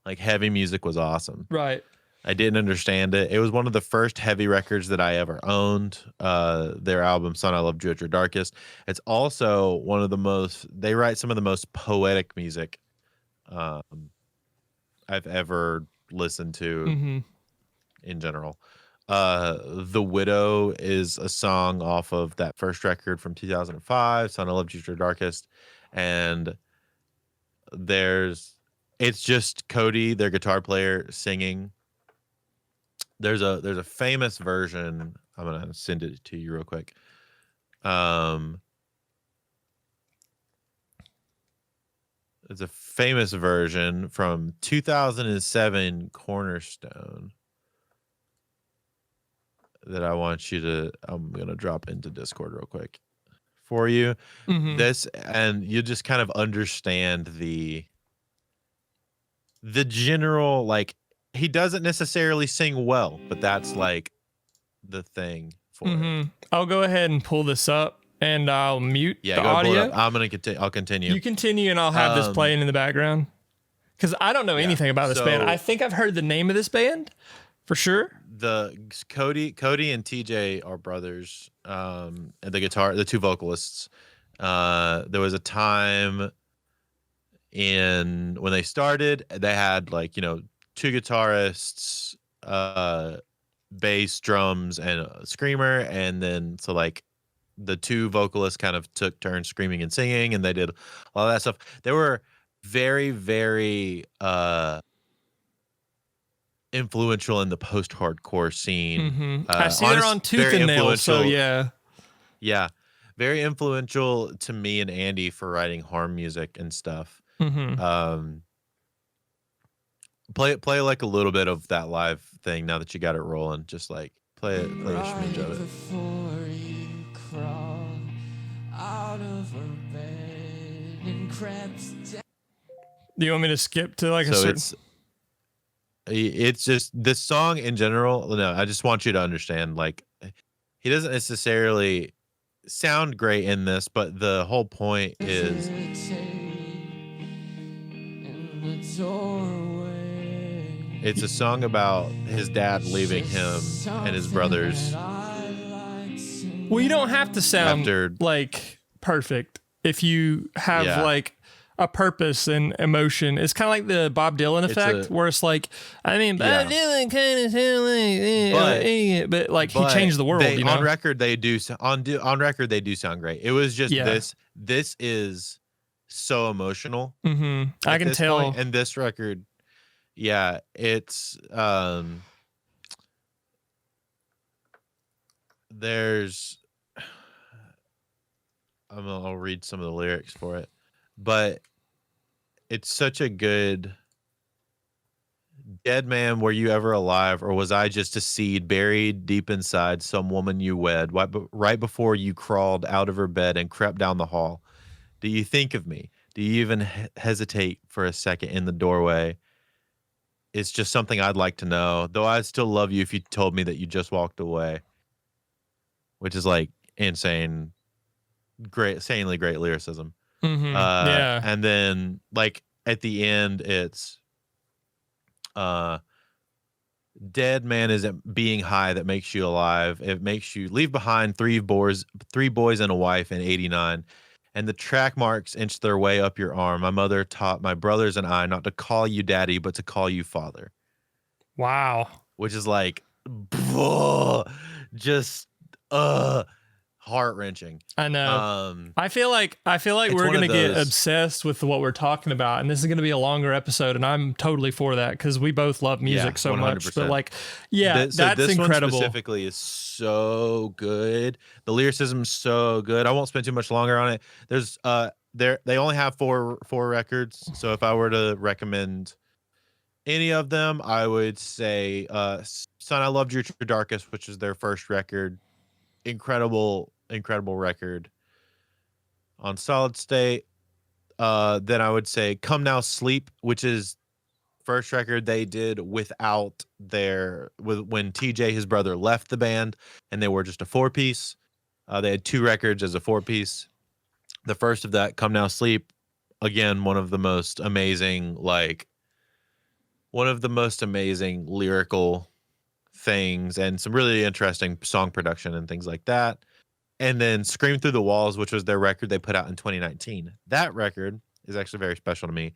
Like heavy music was awesome. Right. I didn't understand it. It was one of the first heavy records that I ever owned. Their album "Son I Loved You at Your Darkest." It's also one of the most. They write some of the most poetic music I've ever listened to Mm-hmm. in general. "The Widow" is a song off of that first record from 2005, "Son I Loved You at Your Darkest," and it's just Cody, their guitar player, singing. There's a famous version. I'm gonna send it to you real quick. It's a famous version from 2007 Cornerstone that I want you to. I'm gonna drop into Discord real quick for you. Mm-hmm. This, and you just kind of understand the general, like, he doesn't necessarily sing well, but that's like the thing for it. I'll go ahead and pull this up and I'll mute the Go audio. pull it up. I'm gonna continue. I'll continue. You continue and I'll have this playing in the background. Because I don't know anything about this band. I think I've heard the name of this band for sure. The Cody and TJ are brothers. And the two vocalists. There was a time when they started, they had 2 guitarists, bass, drums, and a screamer, and then the 2 vocalists kind of took turns screaming and singing, and they did all that stuff. They were very, very influential in the post-hardcore scene. I see they're on Tooth and Nail, so yeah, very influential to me and Andy for writing harm music and stuff. Play like a little bit of that live thing now that you got it rolling. Just like play a smidge of it. Before you crawl out of her bed and crept down. Do you want me to skip to a certain? It's just this song in general. No, I just want you to understand. He doesn't necessarily sound great in this, but the whole point is. It's a song about his dad leaving him and his brothers. Well, you don't have to sound perfect if you have a purpose and emotion. It's kind of like the Bob Dylan effect, where it's Bob Dylan kind of sound like idiot, but he changed the world. On record, they do on record they do sound great. It was just this is so emotional. I can tell. And this record. Yeah, it's there's I'll read some of the lyrics for it, but it's such a good. Dead man, were you ever alive, or was I just a seed buried deep inside some woman you wed right before you crawled out of her bed and crept down the hall? Do you think of me? Do you even hesitate for a second in the doorway? It's just something I'd like to know, though I'd still love you if you told me that you just walked away. Which is insanely great lyricism. And then at the end, it's dead man isn't being high that makes you alive. It makes you leave behind 3 boys and a wife in 89. And the track marks inch their way up your arm. My mother taught my brothers and I not to call you daddy, but to call you father. Wow. Which is just heart-wrenching. I know. I feel like we're going to get obsessed with what we're talking about, and this is going to be a longer episode, and I'm totally for that because we both love music so 100%. Much. But that's this incredible. One specifically is so good. The lyricism is so good. I won't spend too much longer on it. There's they only have four records, so if I were to recommend any of them, I would say Son, I Loved You at Your Darkest, which is their first record. Incredible record. On Solid State, then I would say Come Now Sleep, which is first record they did without when TJ, his brother, left the band and they were just a 4-piece. They had 2 records as a 4-piece. The first of that, Come Now Sleep, again, one of the most amazing lyrical things and some really interesting song production and things like that. And then Scream Through the Walls, which was their record they put out in 2019. That record is actually very special to me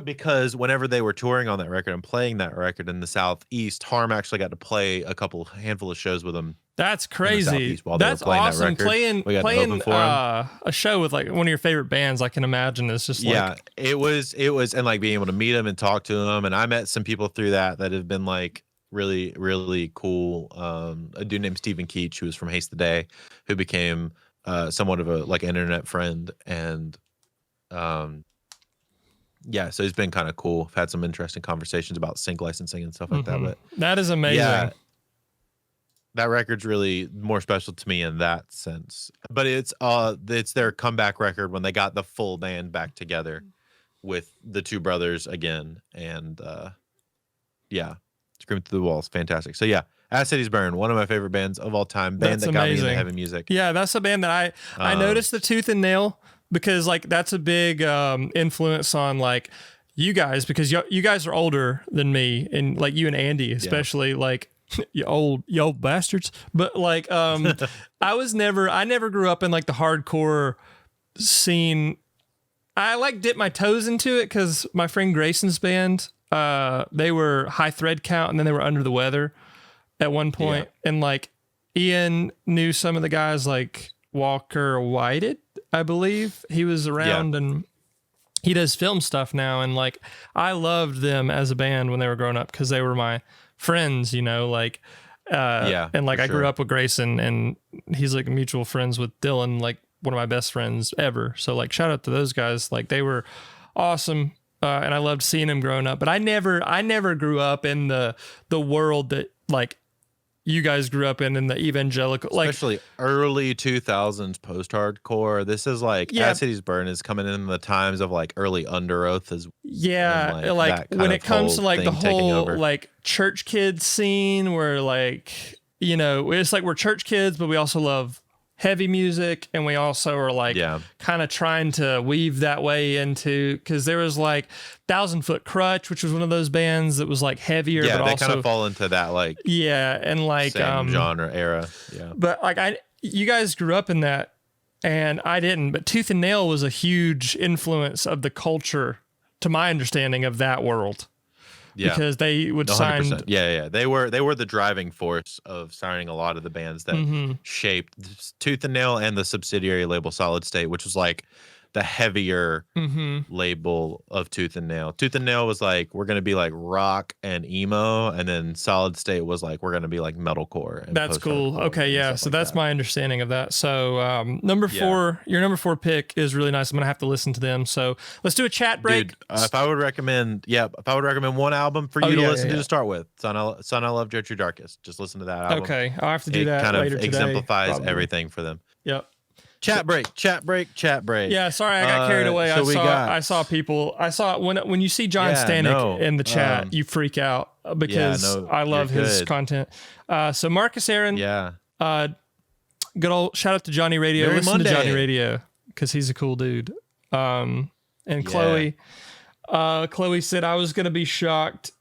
because whenever they were touring on that record and playing that record in the Southeast, Harm actually got to play a handful of shows with them. That's crazy. That's awesome. Playing a show with like one of your favorite bands, I can imagine is just like, it was, and like being able to meet them and talk to them. And I met some people through that have been like really, really cool. A dude named Stephen Keach, who was from Haste the Day, who became somewhat of a like internet friend. And yeah, so he's been kind of cool. I've had some interesting conversations about sync licensing and stuff like that. But that is amazing. Yeah, that record's really more special to me in that sense. But it's their comeback record when they got the full band back together with the 2 brothers again. And yeah, Scream Through the Walls, fantastic. So yeah, As Cities Burn, one of my favorite bands of all time. Band that got me into heavy music. Yeah, that's a band that I noticed the Tooth and Nail because like that's a big influence on like you guys, because you guys are older than me, and like you and Andy especially, like you old bastards. But like I never grew up in like the hardcore scene. I like dipped my toes into it because my friend Grayson's band, they were High Thread Count, and then they were Under the Weather at one point. And like Ian knew some of the guys like Walker Whited, I believe. He was around and he does film stuff now. And like I loved them as a band when they were growing up because they were my friends, you know, like and like I grew up with Grayson, and he's like mutual friends with Dylan, like one of my best friends ever. So like shout out to those guys. Like they were awesome. And I loved seeing them growing up, but I never grew up in the world that like you guys grew up in the evangelical, like especially early 2000s post-hardcore. This is like As Cities Burn is coming in the times of like early Under Oath as like when it comes to like the whole like church kids scene where like, you know, it's like we're church kids, but we also love heavy music, and we also are like kind of trying to weave that way into, because there was like 1,000 Foot Crutch, which was one of those bands that was like heavier, but they also kind of fall into that like and like same genre era. But like you guys grew up in that and I didn't, but Tooth and Nail was a huge influence of the culture, to my understanding, of that world. Because they would 100%. sign. They were the driving force of signing a lot of the bands that shaped Tooth and Nail and the subsidiary label Solid State, which was like the heavier label of Tooth and Nail. Tooth and Nail was like, we're going to be like rock and emo, and then Solid State was like, we're going to be like metalcore. And that's cool. Okay, yeah. So that's my understanding of that. So number 4, your number 4 pick is really nice. I'm going to have to listen to them. So let's do a chat break. Dude, if I would recommend one album for you to listen to start with, Son, I Loved You at Your Darkest. Just listen to that album. Okay, I'll have to do that kind later of today. Exemplifies everything for them. Yep. Chat break. Yeah, sorry, I got carried away. I saw people. I saw when you see John Stanek in the chat, you freak out because I love his content. So Marcus Aaron, good old shout out to Johnny Radio. Merry Listen Monday. to Johnny Radio because he's a cool dude. And Chloe said I was gonna be shocked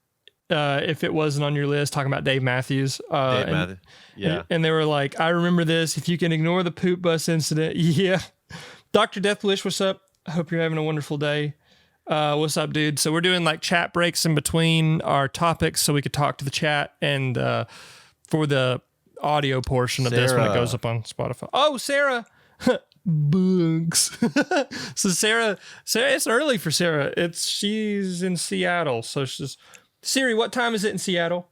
if it wasn't on your list, talking about Dave Matthews. Matthews. Yeah. And they were like, I remember this. If you can ignore the poop bus incident. Yeah. Dr. Deathwish, what's up? I hope you're having a wonderful day. What's up, dude? So we're doing like chat breaks in between our topics so we could talk to the chat and for the audio portion of this when it goes up on Spotify. Oh, Sarah. Bugs. So Sarah, it's early for Sarah. She's in Seattle. So she's Siri, what time is it in Seattle?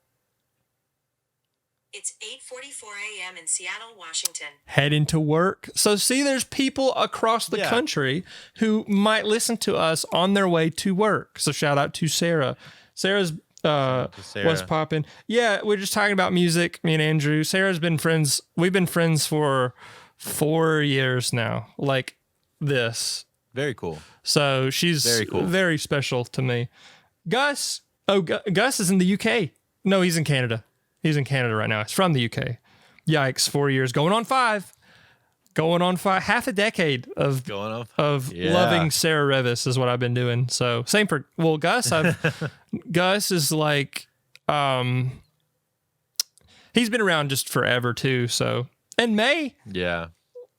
It's 8:44 a.m. in Seattle, Washington. Heading to work. So see, there's people across the country who might listen to us on their way to work. So shout out to Sarah. Sarah's was popping. Yeah, we're just talking about music, me and Andrew. Sarah's been friends. We've been friends for 4 years now. Like this. Very cool. So she's very cool. Very special to me. Gus. Oh, Gus is in the UK. No, he's in Canada. He's in Canada right now. He's from the UK. Yikes, 4 years. Going on 5. Half a decade of loving Sarah Revis is what I've been doing. So same for, well, Gus. Gus is like, he's been around just forever too. So, and May. Yeah.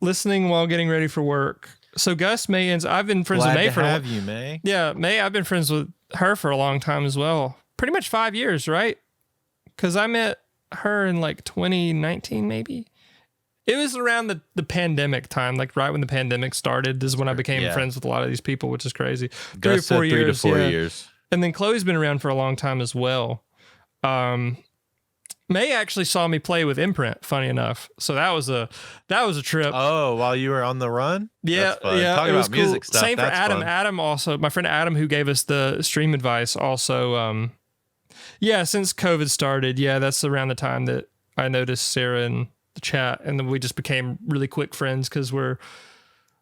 Listening while getting ready for work. So Gus, May, and I've been friends with May for have you, May. Yeah, May. I've been friends with her for a long time as well. Pretty much 5 years, right? Because I met her in like 2019, maybe. It was around the pandemic time, like right when the pandemic started is when I became friends with a lot of these people, which is crazy. Gus 3 to 4 years. And then Chloe's been around for a long time as well. May actually saw me play with Imprint, funny enough. So that was a trip. Oh, while you were on the run? Yeah, yeah. Talking about music cool. stuff. Same for Adam. Fun. Adam also, my friend Adam, who gave us the stream advice, also. Since COVID started, that's around the time that I noticed Sarah in the chat, and then we just became really quick friends because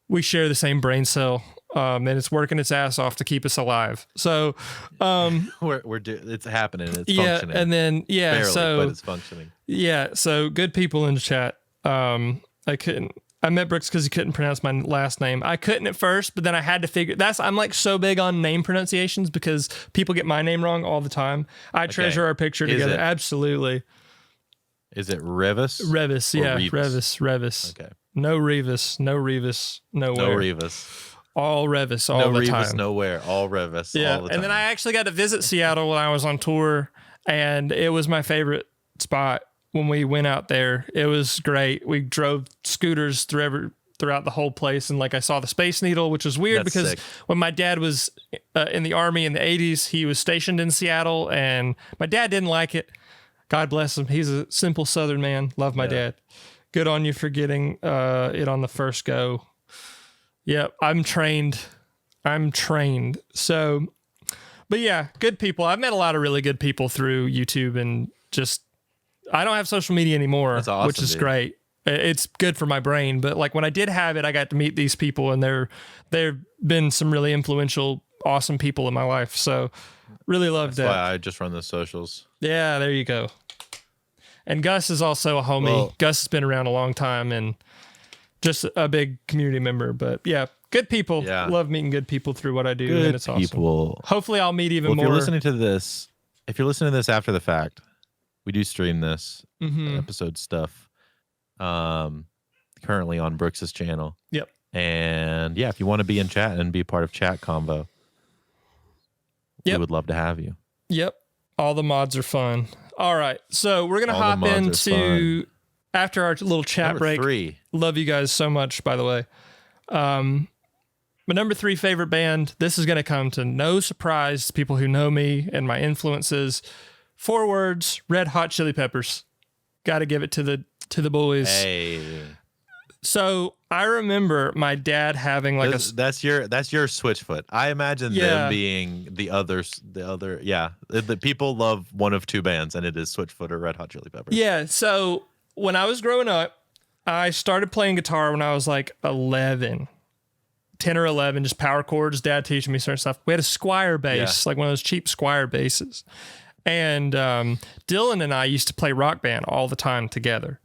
we share the same brain cell, and it's working its ass off to keep us alive. So, it's happening. It's functioning. And then barely, so but it's functioning. Yeah, so good people in the chat. I met Brooks because he couldn't pronounce my last name. I couldn't at first, but then I had to figure. I'm like so big on name pronunciations because people get my name wrong all the time. I treasure our picture together. Absolutely. Is it Revis? Revis, yeah, Revis. Okay. No Revis, nowhere. No Revis. All Revis, all the time. No Revis, nowhere. All Revis, yeah. all the time. And then I actually got to visit Seattle when I was on tour, and it was my favorite spot. When we went out there, it was great. We drove scooters throughout the whole place, and like I saw the Space Needle, which was weird because sick. When my dad was in the Army in the 80s, he was stationed in Seattle, and my dad didn't like it. God bless him. He's a simple Southern man. Love my dad. Good on you for getting it on the first go. Yep, I'm trained. So, but yeah, good people. I've met a lot of really good people through YouTube and just. I don't have social media anymore, awesome, which is great. It's good for my brain. But like when I did have it, I got to meet these people, and they've been some really influential, awesome people in my life. So really loved that. That's why I just run the socials. Yeah, there you go. And Gus is also a homie. Well, Gus has been around a long time and just a big community member. But yeah, good people. Yeah. Love meeting good people through what I do. Good and it's people. Awesome. Hopefully I'll meet even more. If you're listening to this after the fact, we do stream this episode stuff currently on Brooks's channel. Yep. And yeah, if you want to be in chat and be a part of chat convo, we would love to have you. Yep. All the mods are fun. All right. So we're going to hop into after our little chat break. 3. Love you guys so much, by the way. My number 3 favorite band. This is going to come to no surprise to people who know me and my influences. 4 words, Red Hot Chili Peppers. Got to give it to the boys. Hey. So I remember my dad having like that's your Switchfoot. I imagine them being the people love one of 2 bands, and it is Switchfoot or Red Hot Chili Peppers. Yeah. So when I was growing up, I started playing guitar when I was like 10 or 11, just power chords. Dad teaching me certain stuff. We had a Squier bass, like one of those cheap Squier basses. And Dylan and I used to play Rock Band all the time together.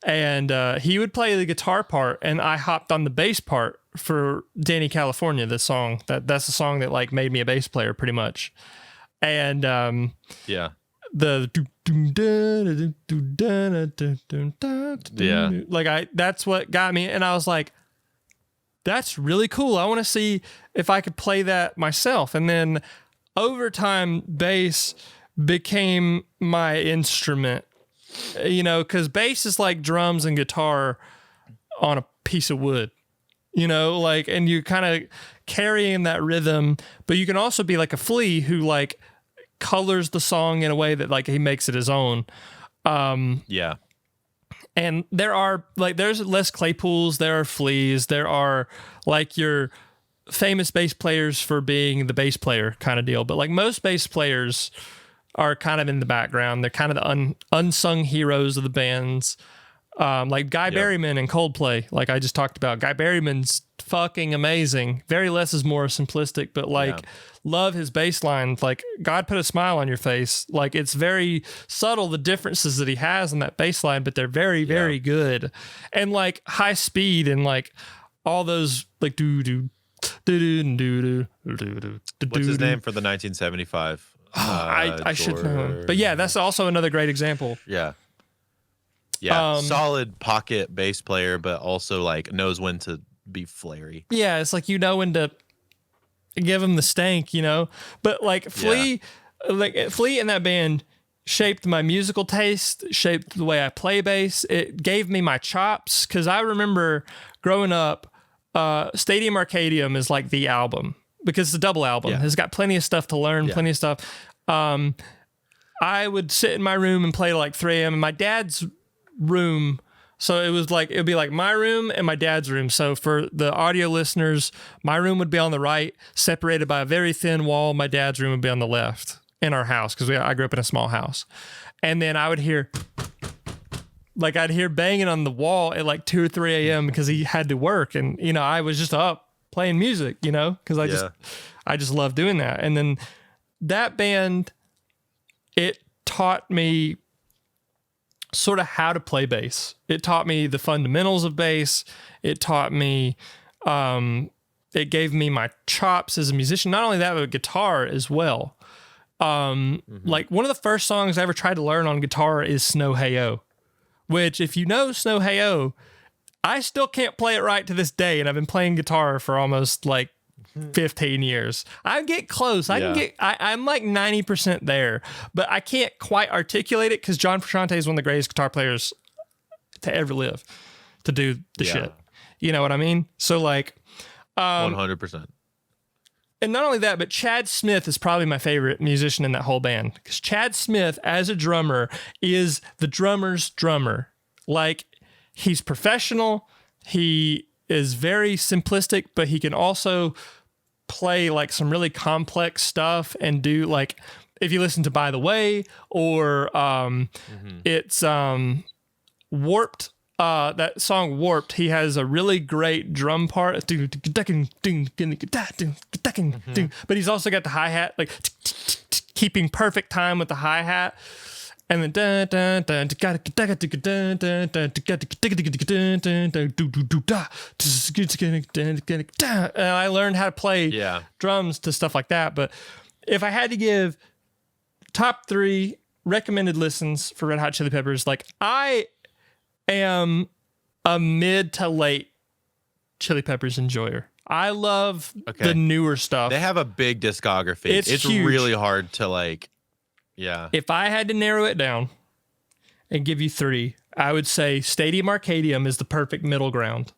And he would play the guitar part, and I hopped on the bass part for Danny California, the song. That's the song that like made me a bass player pretty much. And that's what got me. And I was like, that's really cool. I want to see if I could play that myself. And then over time, bass became my instrument, because bass is like drums and guitar on a piece of wood, and you kind of carrying that rhythm, but you can also be like a Flea who like colors the song in a way that like he makes it his own. Yeah. And there's Les Claypools, there are Fleas, there are like your famous bass players for being the bass player kind of deal. But like most bass players are kind of in the background. They're kind of the unsung heroes of the bands. Like Guy Berryman and Coldplay, like I just talked about. Guy Berryman's fucking amazing. Very Less is more simplistic, but like love his bass line. Like God put a smile on your face. Like it's very subtle, the differences that he has in that bass line, but they're very, very good. And like High Speed and like all those like what's his name for the 1975? I should know him. But yeah, that's also another great example. Yeah. Yeah. Solid pocket bass player, but also like knows when to be flary. Yeah, it's like you know when to give him the stank, you know? But like Flea in that band shaped my musical taste, shaped the way I play bass. It gave me my chops, because I remember growing up, Stadium Arcadium is like the album, because it's a double album. It's got plenty of stuff to learn, plenty of stuff. I would sit in my room and play like 3 a.m. in my dad's room. So it would be like my room and my dad's room. So for the audio listeners, my room would be on the right, separated by a very thin wall. My dad's room would be on the left in our house, because I grew up in a small house. And then I would hear, I'd hear banging on the wall at like 2 or 3 a.m. because he had to work. And, you know, I was just up playing music, you know, because I just love doing that. And then that band, it taught me sort of how to play bass. It taught me the fundamentals of bass. It taught me, it gave me my chops as a musician. Not only that, but guitar as well. Like one of the first songs I ever tried to learn on guitar is Snow Hey-O, which if you know Snow Hey-O, I still can't play it right to this day. And I've been playing guitar for almost like 15 years. I get close. I'm like 90% there, but I can't quite articulate it, because John Frusciante is one of the greatest guitar players to ever live to do the shit. You know what I mean? So like, 100%. And not only that, but Chad Smith is probably my favorite musician in that whole band, because Chad Smith as a drummer is the drummer's drummer. Like, he's professional. He is very simplistic, but he can also play like some really complex stuff and do like, if you listen to By the Way or it's Warped, that song Warped, he has a really great drum part, but he's also got the hi-hat, like keeping perfect time with the hi-hat. And then I learned how to play drums to stuff like that. But if I had to give top 3 recommended listens for Red Hot Chili Peppers, like I am a mid to late Chili Peppers enjoyer. I love the newer stuff. They have a big discography. It's huge. Really hard to like. Yeah. If I had to narrow it down and give you 3, I would say Stadium Arcadium is the perfect middle ground,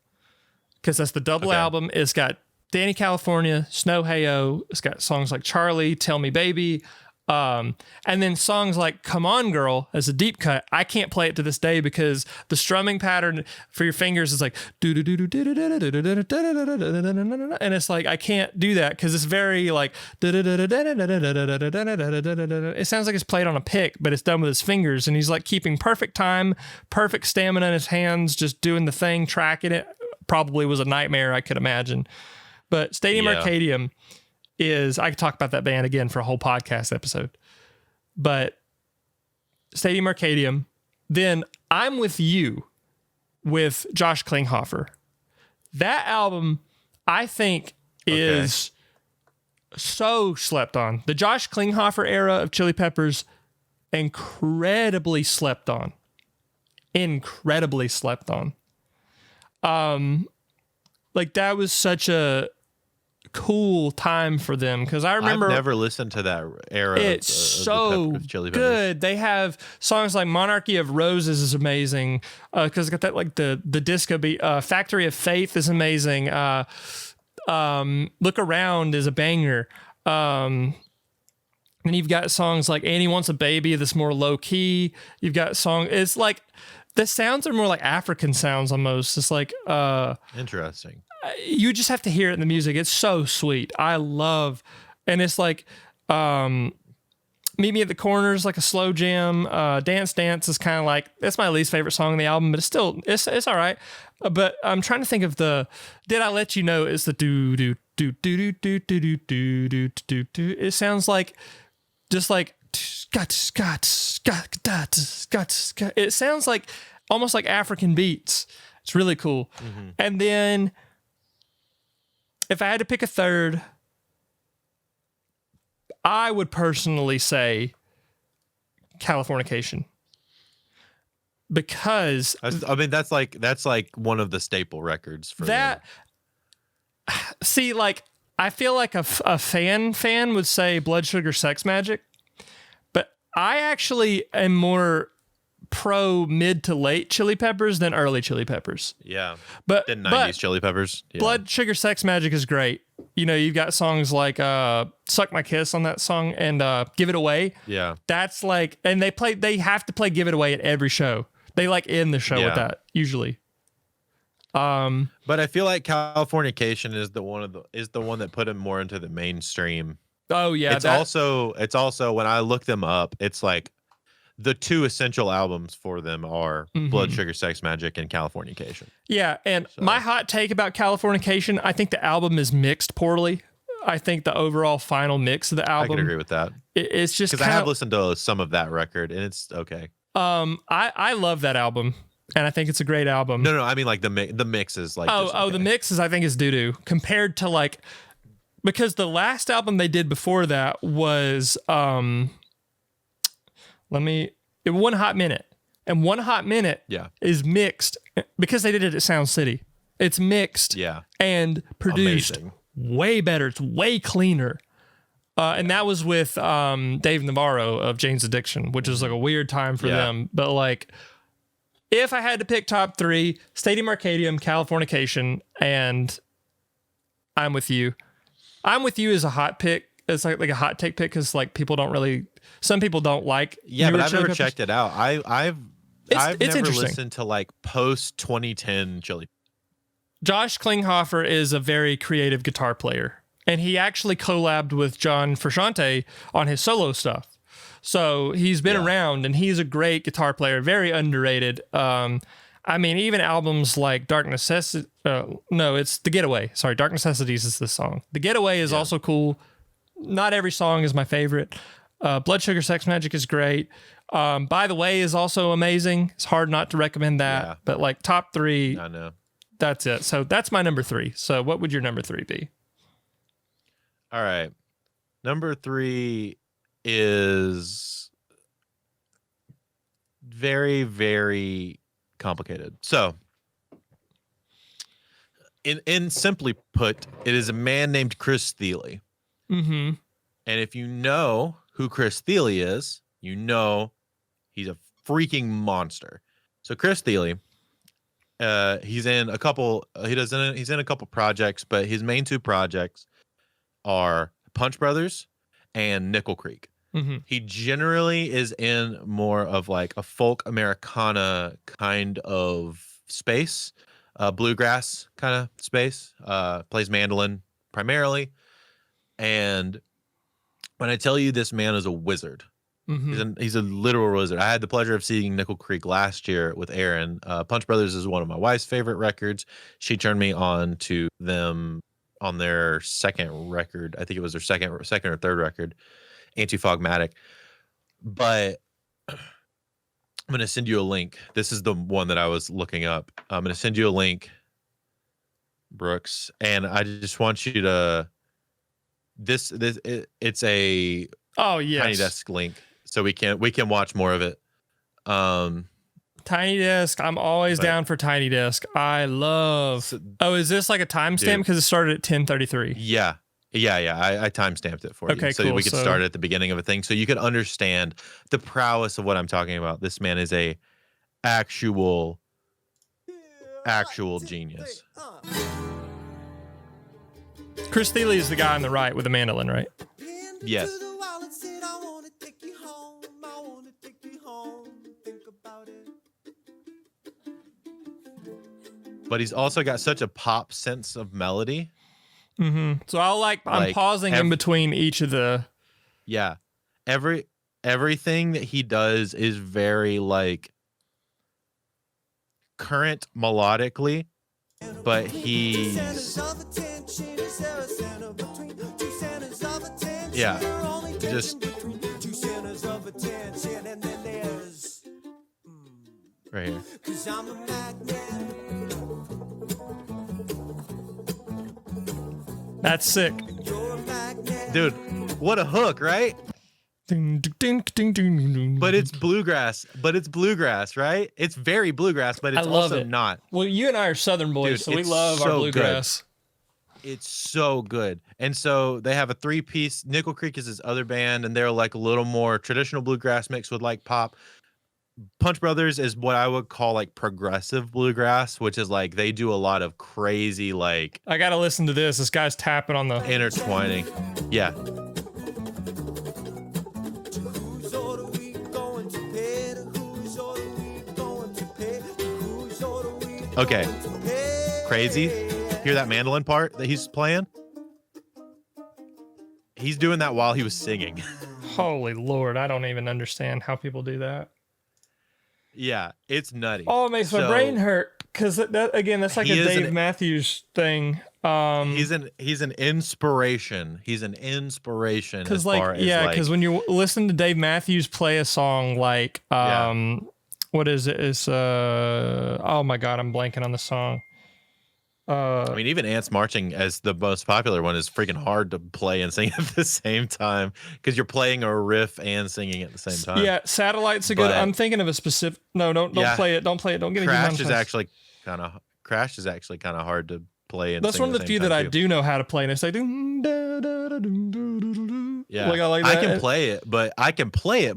because that's the double album. It's got Danny California, Snow Hey-O. It's got songs like Charlie, Tell Me Baby. And then songs like Come On Girl as a deep cut. I can't play it to this day because the strumming pattern for your fingers is like and it's like I can't do that because it's very like it sounds like it's played on a pick, but it's done with his fingers, and he's like keeping perfect time, perfect stamina in his hands, just doing the thing, tracking it. Probably was a nightmare, I could imagine. But Stadium Arcadium is, I could talk about that band again for a whole podcast episode, but Stadium Arcadium. Then I'm With You with Josh Klinghoffer. That album, I think, is so slept on. The Josh Klinghoffer era of Chili Peppers, incredibly slept on. Incredibly slept on. Like that was such a cool time for them, because I remember I've never listened to that era. It's so good. They have songs like Monarchy of Roses is amazing, because it's got that like the disco beat. Factory of Faith is amazing. Look Around is a banger. And you've got songs like Annie Wants a Baby that's more low key. You've got it's like the sounds are more like African sounds almost. It's like Interesting. you just have to hear it in the music. It's so sweet. I love, and it's like Meet Me at the Corners, like a slow jam. Dance Dance is kind of like, that's my least favorite song on the album, but it's still it's all right. But I'm trying to think of the Did I Let You Know is the do do do do do do do do do do do. It sounds like just like it sounds like almost like African beats. It's really cool. Mm-hmm. And then if I had to pick a third, I would personally say Californication. Because I mean that's like one of the staple records for that. See, like I feel like a fan would say Blood Sugar Sex Magic, but I actually am more pro mid to late Chili Peppers than early Chili Peppers. Yeah, but the 90s Chili Peppers. Yeah. Blood Sugar Sex Magic is great. You know, you've got songs like Suck My Kiss on that song and Give It Away. Yeah, that's like, and they have to play Give It Away at every show. They like end the show with that usually. But I feel like Californication is the one that put him more into the mainstream. Oh yeah, it's also when I look them up, it's like the two essential albums for them are Blood Sugar Sex Magic and Californication. Yeah, and my hot take about Californication, I think the album is mixed poorly. I think the overall final mix of the album, I can agree with that. It's just because I have listened to some of that record and it's okay. I love that album. And I think it's a great album. No, I mean like the mix is like. The mix is I think is doo-doo compared to like, because the last album they did before that was One Hot Minute, and One Hot Minute is mixed because they did it at Sound City. It's mixed and produced way better. It's way cleaner. And that was with Dave Navarro of Jane's Addiction, which is like a weird time for them, but like. If I had to pick top three, Stadium Arcadium, Californication, and I'm With You. I'm With You is a hot pick. It's like a hot take pick because like some people don't like. Yeah, but I've never checked it out. I've never interesting. listened to like post 2010 Chili. Josh Klinghoffer is a very creative guitar player, and he actually collabed with John Frusciante on his solo stuff. So he's been around, and he's a great guitar player, very underrated. I mean, even albums like Dark Necessity. No, it's The Getaway. Sorry, Dark Necessities is this song. The Getaway is also cool. Not every song is my favorite. Blood Sugar Sex Magic is great. By the Way is also amazing. It's hard not to recommend that. But like top three, I know. That's it. So that's my number three. So what would your number three be? All right. Number three is very, very complicated. So, in simply put, it is a man named Chris Thile. Mm-hmm. And if you know who Chris Thile is, you know he's a freaking monster. So Chris Thile, he's in a couple. He's in a couple projects, but his main two projects are Punch Brothers and Nickel Creek. Mm-hmm. He generally is in more of like a folk Americana kind of space, bluegrass kind of space. Plays mandolin primarily, and when I tell you this man is a wizard, he's a literal wizard. I had the pleasure of seeing Nickel Creek last year with Aaron. Punch Brothers is one of my wife's favorite records. She turned me on to them on their second record. I think it was their second or third record, Anti-Fogmatic. But I'm going to send you a link. This is the one that I was looking up. I'm going to send you a link, Brooks, and I just want you to it's a Tiny Desk link, so we can watch more of it. Tiny Desk, I'm always down for Tiny Desk. I love. Is this like a timestamp because it started at 10:33? Yeah. I timestamped it for you, so cool. we could start at the beginning of a thing, so you could understand the prowess of what I'm talking about. This man is a actual genius. Chris Thile is the guy on the right with the mandolin, right? Yes. but he's also got such a pop sense of melody. So I'm Like, pausing in between each of the. Yeah. Everything that he does is very like current melodically, but he's just right here. That's sick. Dude, what a hook, right? Ding, ding, ding, ding, ding, ding. But it's bluegrass. Right? It's very bluegrass, but it's I love also it. not. Well, you and I are Southern boys, Dude, so we it's love our so bluegrass. It's so good. And so they have a 3-piece. Nickel Creek is his other band, and they're like a little more traditional bluegrass mixed with like pop. Punch Brothers is what I would call like progressive bluegrass, which is like they do a lot of crazy like I gotta listen to this. This guy's tapping on the. intertwining. Yeah. Okay. Crazy. Hear that mandolin part that he's playing? He's doing that while he was singing. Holy Lord, I don't even understand how people do that. Yeah, it's nutty. Oh, it makes my So, brain hurt because that again, that's like a he is Dave Matthews thing. He's an inspiration. He's an inspiration Because as far as because when you listen to Dave Matthews play a song like what is it? It's oh my God, I'm blanking on the song. I mean, even Ants Marching as the most popular one is freaking hard to play and sing at the same time because you're playing a riff and singing at the same time. Yeah, Satellite's a good. But- I'm thinking of a specific. No, don't Yeah. play it. Don't play it. Don't get Crash is actually kind of hard to play and That's sing one at of the same few time, that I too. do know how to play, and it's like Yeah, like I like I that. can play it,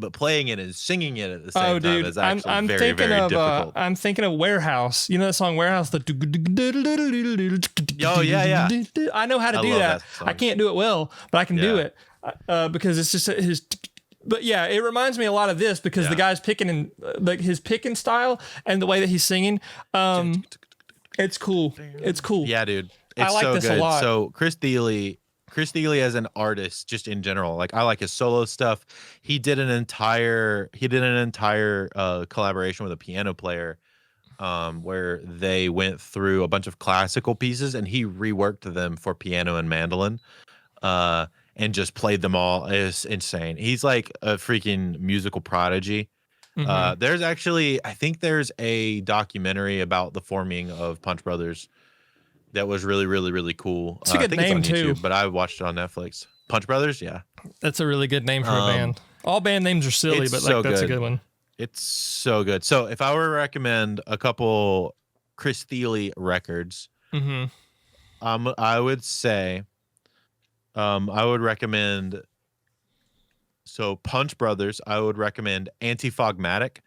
but playing it and singing it at the same Oh, time dude, is actually I'm very, thinking very of difficult. I'm thinking of Warehouse. You know that song Warehouse? The Oh, yeah. I know how to I do love that. that song. I can't do it well, but I can do Yeah. it because it's just his. But yeah, it reminds me a lot of this because the guy's picking and like his picking style and the way that he's singing. It's cool. It's cool. Yeah, dude. I It's like so this a good. lot. So Chris Thile as an artist, just in general, like I like his solo stuff. He did an entire collaboration with a piano player, where they went through a bunch of classical pieces and he reworked them for piano and mandolin, and just played them all. It's insane. He's like a freaking musical prodigy. I think there's a documentary about the forming of Punch Brothers that was really, really, really cool. It's a good I think name, it's on too. YouTube, but I watched it on Netflix. Punch Brothers, yeah. That's a really good name for a band. All band names are silly, it's but so like that's a good. good one. It's so good. So if I were to recommend a couple Chris Thile records, I would say I would recommend Punch Brothers. I would recommend Antifogmatic,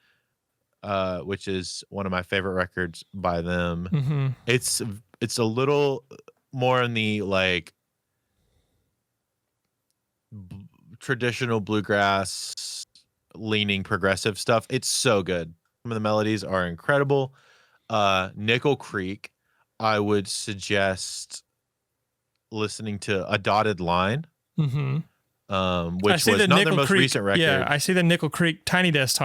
which is one of my favorite records by them. It's a little more in the like traditional bluegrass leaning progressive stuff. It's so good. Some of the melodies are incredible. Nickel Creek, I would suggest listening to A Dotted Line, which was not their most recent record. Yeah, I see the Nickel Creek Tiny Desk.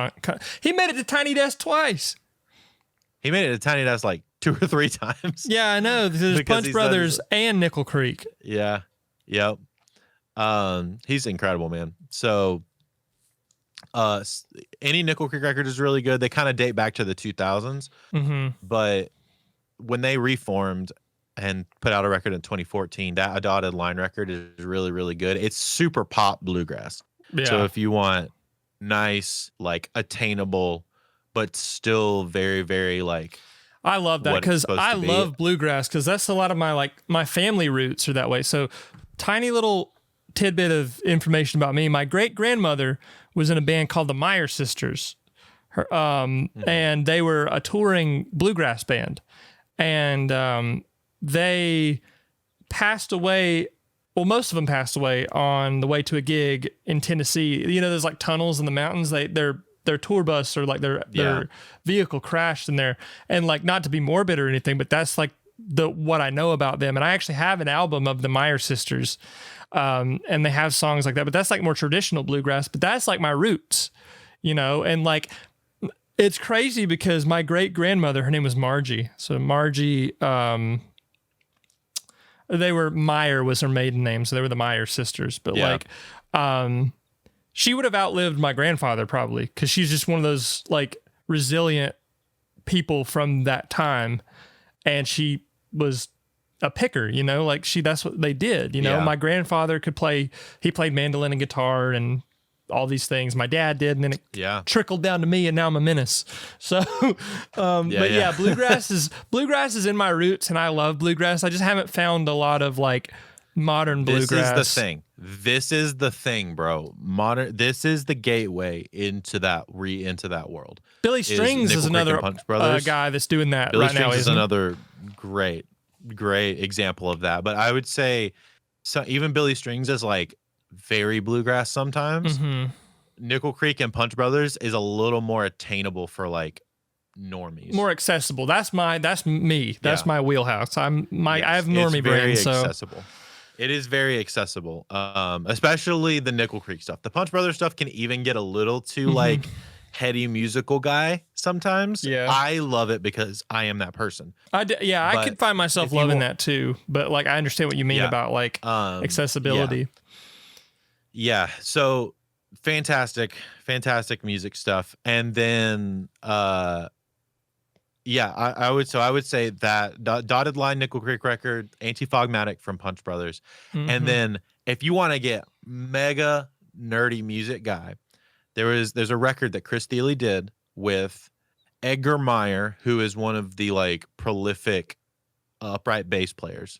He made it to Tiny Desk twice. He made it to Tiny Desk like 2 or 3 times. Yeah, I know. There's Because Punch he's Brothers done- and Nickel Creek. Yeah. Yep. He's incredible, man. So any Nickel Creek record is really good. They kind of date back to the 2000s, but when they reformed and put out a record in 2014, that A Dotted Line record is really, really good. It's super pop bluegrass. Yeah. So if you want nice, like attainable, but still very, very like, I love that what it's because supposed I to be. love bluegrass because that's a lot of my family roots are that way. So tiny little tidbit of information about me. My great grandmother was in a band called the Meyer Sisters. And they were a touring bluegrass band. And they passed away. Well, most of them passed away on the way to a gig in Tennessee. You know, there's like tunnels in the mountains. Their their tour bus or like their vehicle crashed in there. And like, not to be morbid or anything, but that's like what I know about them. And I actually have an album of the Meyer sisters, and they have songs like that, but that's like more traditional bluegrass, but that's like my roots, you know? And like, it's crazy because my great grandmother, her name was Margie. So Margie, Meyer was her maiden name. So they were the Meyer sisters, but like, she would have outlived my grandfather probably, because she's just one of those like resilient people from that time. And she was a picker, you know, like that's what they did. You know, my grandfather he played mandolin and guitar and all these things. My dad did, and then it trickled down to me, and now I'm a menace. So, bluegrass is in my roots, and I love bluegrass. I just haven't found a lot of like modern bluegrass. This is the thing, bro. This is the gateway into that world. Billy Strings is another guy that's doing that Billy right now. Strings is another great example of that. But I would say, so even Billy Strings is like very bluegrass sometimes. Nickel Creek and Punch Brothers is a little more attainable for like normies, more accessible. That's me. That's my wheelhouse. I have normie brain, so accessible. It is very accessible, especially the Nickel Creek stuff. The Punch Brothers stuff can even get a little too like heady musical guy sometimes. Yeah, I love it because I am that person. I could find myself loving that too. But like, I understand what you mean about like accessibility. Yeah. So fantastic music stuff. And then, I would say that Dotted Line Nickel Creek record, Anti-Fogmatic from Punch Brothers. And then if you want to get mega nerdy music guy, there's a record that Chris Thile did with Edgar Meyer, who is one of the like prolific upright bass players.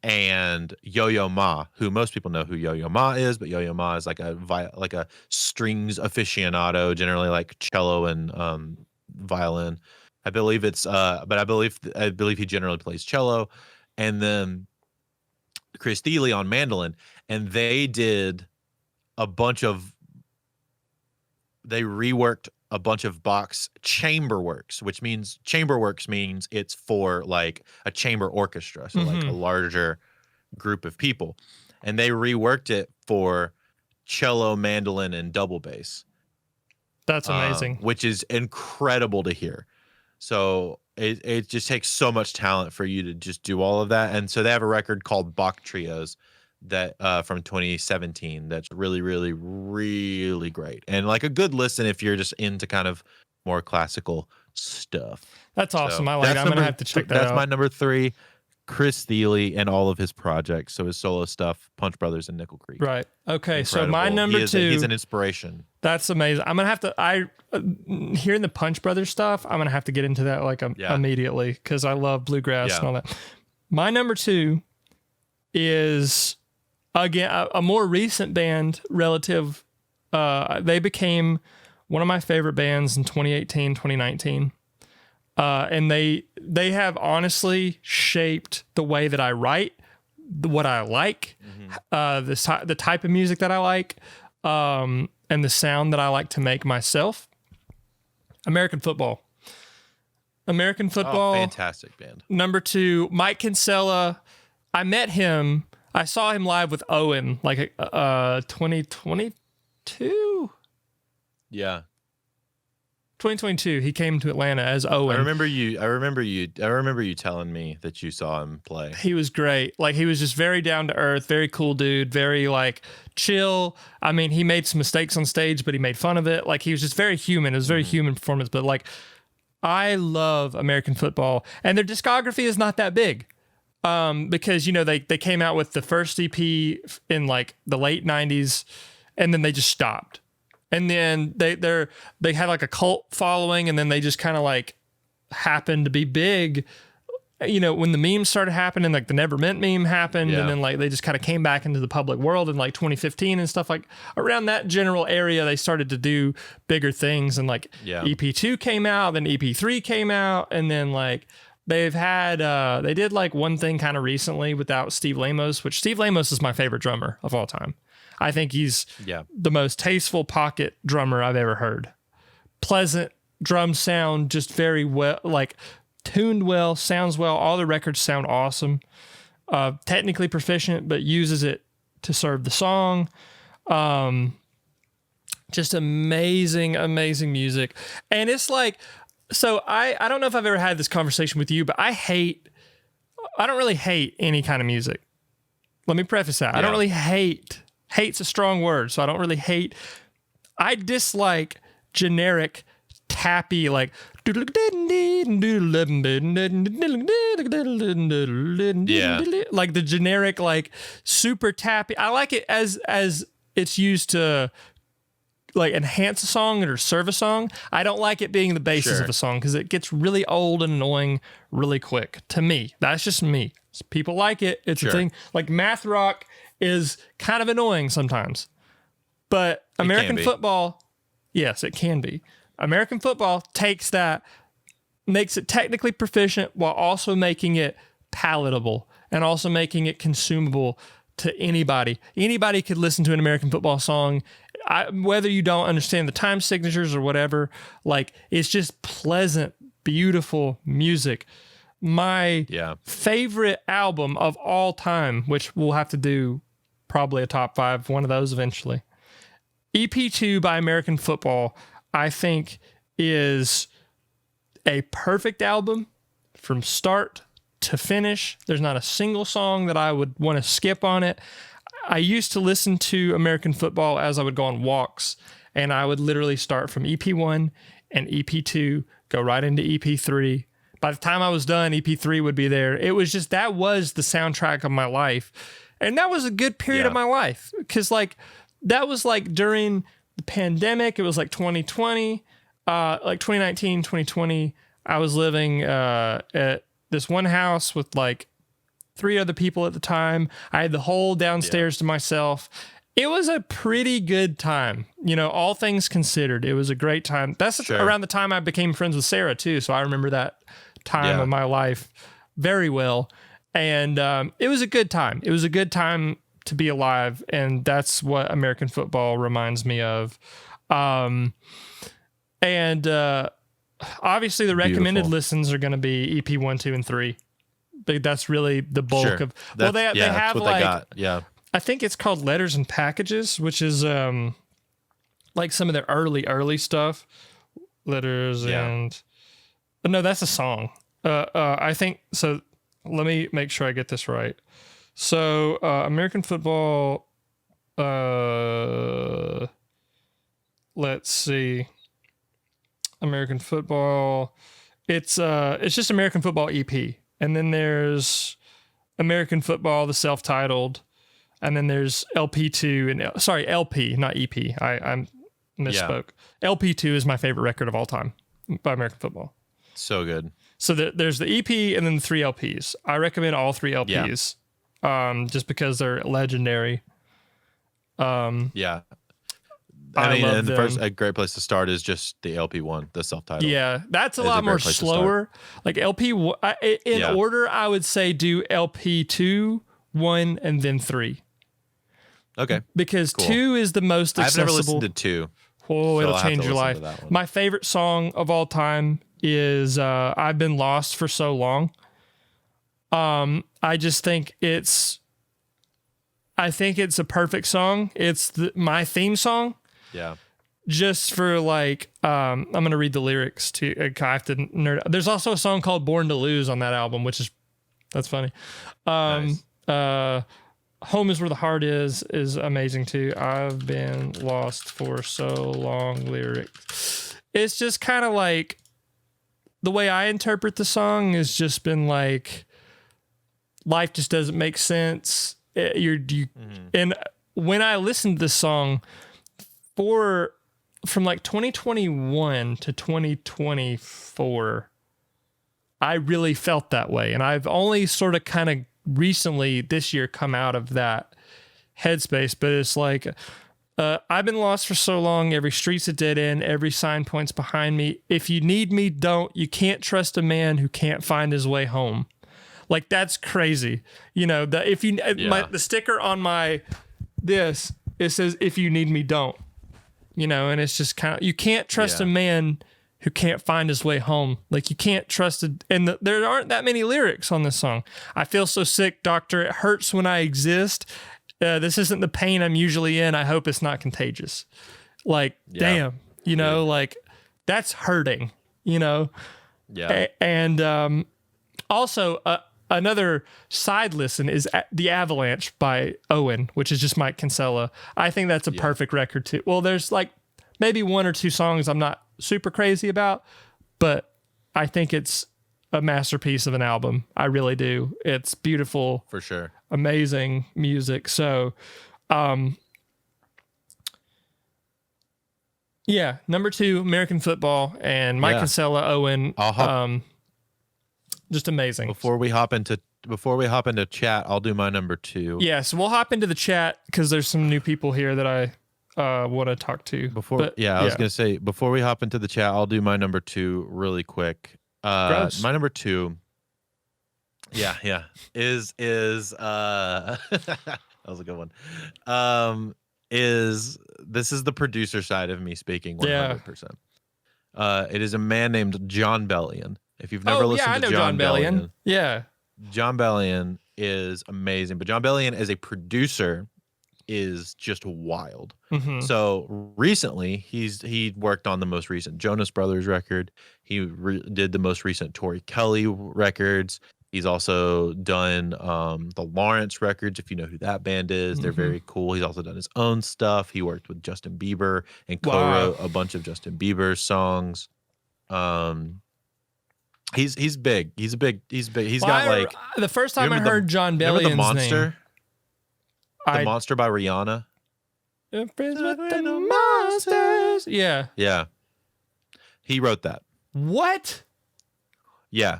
And Yo-Yo Ma, who most people know who Yo-Yo Ma is, but Yo-Yo Ma is like a strings aficionado, generally like cello and violin. I believe it's but I believe he generally plays cello. And then Chris Thile on mandolin, and they reworked a bunch of Bach's chamber works, which means it's for like a chamber orchestra, so like a larger group of people, and they reworked it for cello, mandolin, and double bass. That's amazing. Which is incredible to hear. So it just takes so much talent for you to just do all of that. And so they have a record called Bach Trios that from 2017 that's really, really, really great, and like a good listen if you're just into kind of more classical stuff. That's awesome. I like it. I'm gonna have to check that out. That's my number 3, Chris Thile and all of his projects. So his solo stuff, Punch Brothers and Nickel Creek. Right. Okay. Incredible. So my number 2. He's an inspiration. That's amazing. I'm gonna have to. Hearing the Punch Brothers stuff, I'm gonna have to get into that like immediately, because I love bluegrass and all that. My number 2 is, again, a more recent band relative. They became one of my favorite bands in 2018, 2019. And they have honestly shaped the way that I write, what I like, the type of music that I like, and the sound that I like to make myself. American Football. Oh, fantastic band. Number 2, Mike Kinsella. I met him. I saw him live with Owen, like 2022. Yeah. 2022. He came to Atlanta as Owen. I remember you telling me that you saw him play. He was great. Like, he was just very down to earth, very cool dude, very like chill. I mean, he made some mistakes on stage, but he made fun of it. Like, he was just very human. It was a very human performance. But like, I love American Football, and their discography is not that big. Because, you know, they came out with the first EP in like the late 90s, and then they just stopped. And then they had like a cult following, and then they just kind of like happened to be big. You know, when the memes started happening, like the Never Meant meme happened, and then like they just kind of came back into the public world in like 2015 and stuff. Like around that general area, they started to do bigger things, and like EP2 came out, then EP3 came out, and then like they've had they did like one thing kind of recently without Steve Lamos, which Steve Lamos is my favorite drummer of all time. I think he's Yeah. the most tasteful pocket drummer I've ever heard. Pleasant drum sound, just very well, like tuned well, sounds well. All the records sound awesome. Technically proficient, but uses it to serve the song. Just amazing, amazing music. And it's like, so I don't know if I've ever had this conversation with you, but I don't really hate any kind of music. Let me preface that. I don't really hate's a strong word. So I don't really hate. I dislike generic tappy, like, like the generic, like super tappy. I like it as it's used to like enhance a song or serve a song. I don't like it being the basis of a song because it gets really old and annoying really quick. To me, that's just me. People like it. It's a thing. Like math rock is kind of annoying sometimes, but American football, yes, it can be. American football takes that, makes it technically proficient while also making it palatable and also making it consumable to anybody. Anybody could listen to an American football song, whether you don't understand the time signatures or whatever. Like, it's just pleasant, beautiful music. My favorite album of all time, which we'll have to do probably a top 5, one of those eventually. EP2 by American Football, I think, is a perfect album from start to finish. There's not a single song that I would want to skip on it. I used to listen to American Football as I would go on walks, and I would literally start from EP1 and EP2, go right into EP3. By the time I was done, EP3 would be there. It was just, that was the soundtrack of my life. And that was a good period of my life, because like that was like during the pandemic. It was like 2020, like 2019, 2020. I was living at this one house with like 3 other people at the time. I had the whole downstairs to myself. It was a pretty good time, you know, all things considered. It was a great time. That's around the time I became friends with Sarah too. So I remember that time of my life very well. And it was a good time. It was a good time to be alive. And that's what American football reminds me of. And obviously the recommended listens are going to be EP 1, 2, and 3. But that's really the bulk of, well, they have like, I think it's called Letters and Packages, which is like some of their early stuff. Letters and, no, that's a song. I think, so let me make sure I get this right. So American football, let's see. American football, it's just American Football EP. And then there's American Football, the self-titled, and then there's LP2 and LP, not EP. I misspoke. LP2 is my favorite record of all time by American Football. So good. So there's the EP and then the 3 LPs. I recommend all 3 LPs, just because they're legendary. I mean, and a great place to start is just the LP one, the self-titled. Yeah, that's a lot more slower. Like LP, in order, I would say do LP 2, 1, and then 3. Okay. Because 2 is the most accessible. I've never listened to 2. Oh, it'll change your life. My favorite song of all time is I've Been Lost for So Long. I just think it's a perfect song. It's my theme song. Yeah. Just for like, I'm going to read the lyrics to, I have to nerd. There's also a song called Born to Lose on that album, that's funny. Nice. Home is Where the Heart is amazing too. I've been lost for so long lyrics. It's just kind of like, the way I interpret the song has just been like, life just doesn't make sense. And when I listened to this song from like 2021 to 2024, I really felt that way. And I've only sort of kind of recently this year come out of that headspace, but it's like, I've been lost for so long. Every street's a dead end. Every sign points behind me. If you need me, don't. You can't trust a man who can't find his way home. Like, that's crazy. You know, the sticker on this it says, "If you need me, don't." You know, and it's just kind of, you can't trust a man who can't find his way home. Like, you can't trust there aren't that many lyrics on this song. I feel so sick, doctor. It hurts when I exist. This isn't the pain I'm usually in. I hope it's not contagious. Like, damn, you know, like, that's hurting, you know? Yeah. And also, another side listen is The Avalanche by Owen, which is just Mike Kinsella. I think that's a perfect record too. Well, there's like maybe one or two songs I'm not super crazy about, but I think it's a masterpiece of an album. I really do. It's beautiful. For sure. Amazing music. So, yeah, number 2, American Football, and Mike Kinsella, Owen. Just amazing. Before we hop into chat, I'll do my number 2. Yeah, so we'll hop into the chat because there's some new people here that I want to talk to. I was gonna say, before we hop into the chat, I'll do my number 2 really quick. My number 2, is that was a good one. This is the producer side of me speaking 100%. It is a man named Jon Bellion. If you've never listened to Jon Bellion, Jon Bellion is amazing. But Jon Bellion as a producer is just wild. Mm-hmm. So recently, he worked on the most recent Jonas Brothers record. He did the most recent Tori Kelly records. He's also done the Lawrence records, if you know who that band is. They're very cool. He's also done his own stuff. He worked with Justin Bieber and co-wrote a bunch of Justin Bieber's songs. He's big. He's big. He's got like the first time I heard Jon Bellion's the Monster? name. The Monster by Rihanna. Friends with the Monsters. Yeah. Yeah. He wrote that. What? Yeah.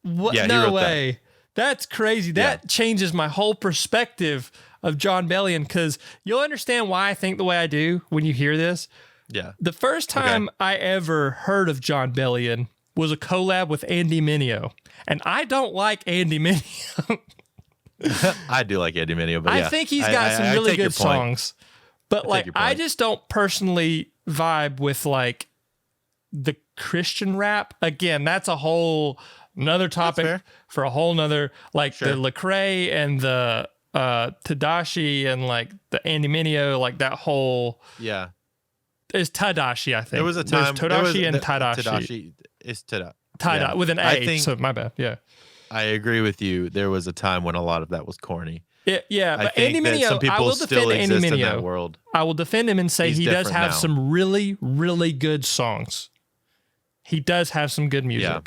What? Yeah, no way. That's crazy. That changes my whole perspective of Jon Bellion, because you'll understand why I think the way I do when you hear this. Yeah. The first time I ever heard of Jon Bellion was a collab with Andy Mineo. And I don't like Andy Mineo. I do like Andy Mineo, but I think he's got some really good songs. But like, I just don't personally vibe with like the Christian rap. Again, that's a whole another topic for a whole nother, like the Lecrae and the Tadashi and like the Andy Mineo, like that whole is Tadashi, I think. There was a time Tadashi and Tadashi. Tadashi is Tadashi with an A. So my bad. Yeah. I agree with you. There was a time when a lot of that was corny. Yeah, but Andy Mineo, I will defend Andy Mineo. I will defend him and say he does have some really, really good songs. He does have some good music. Yeah.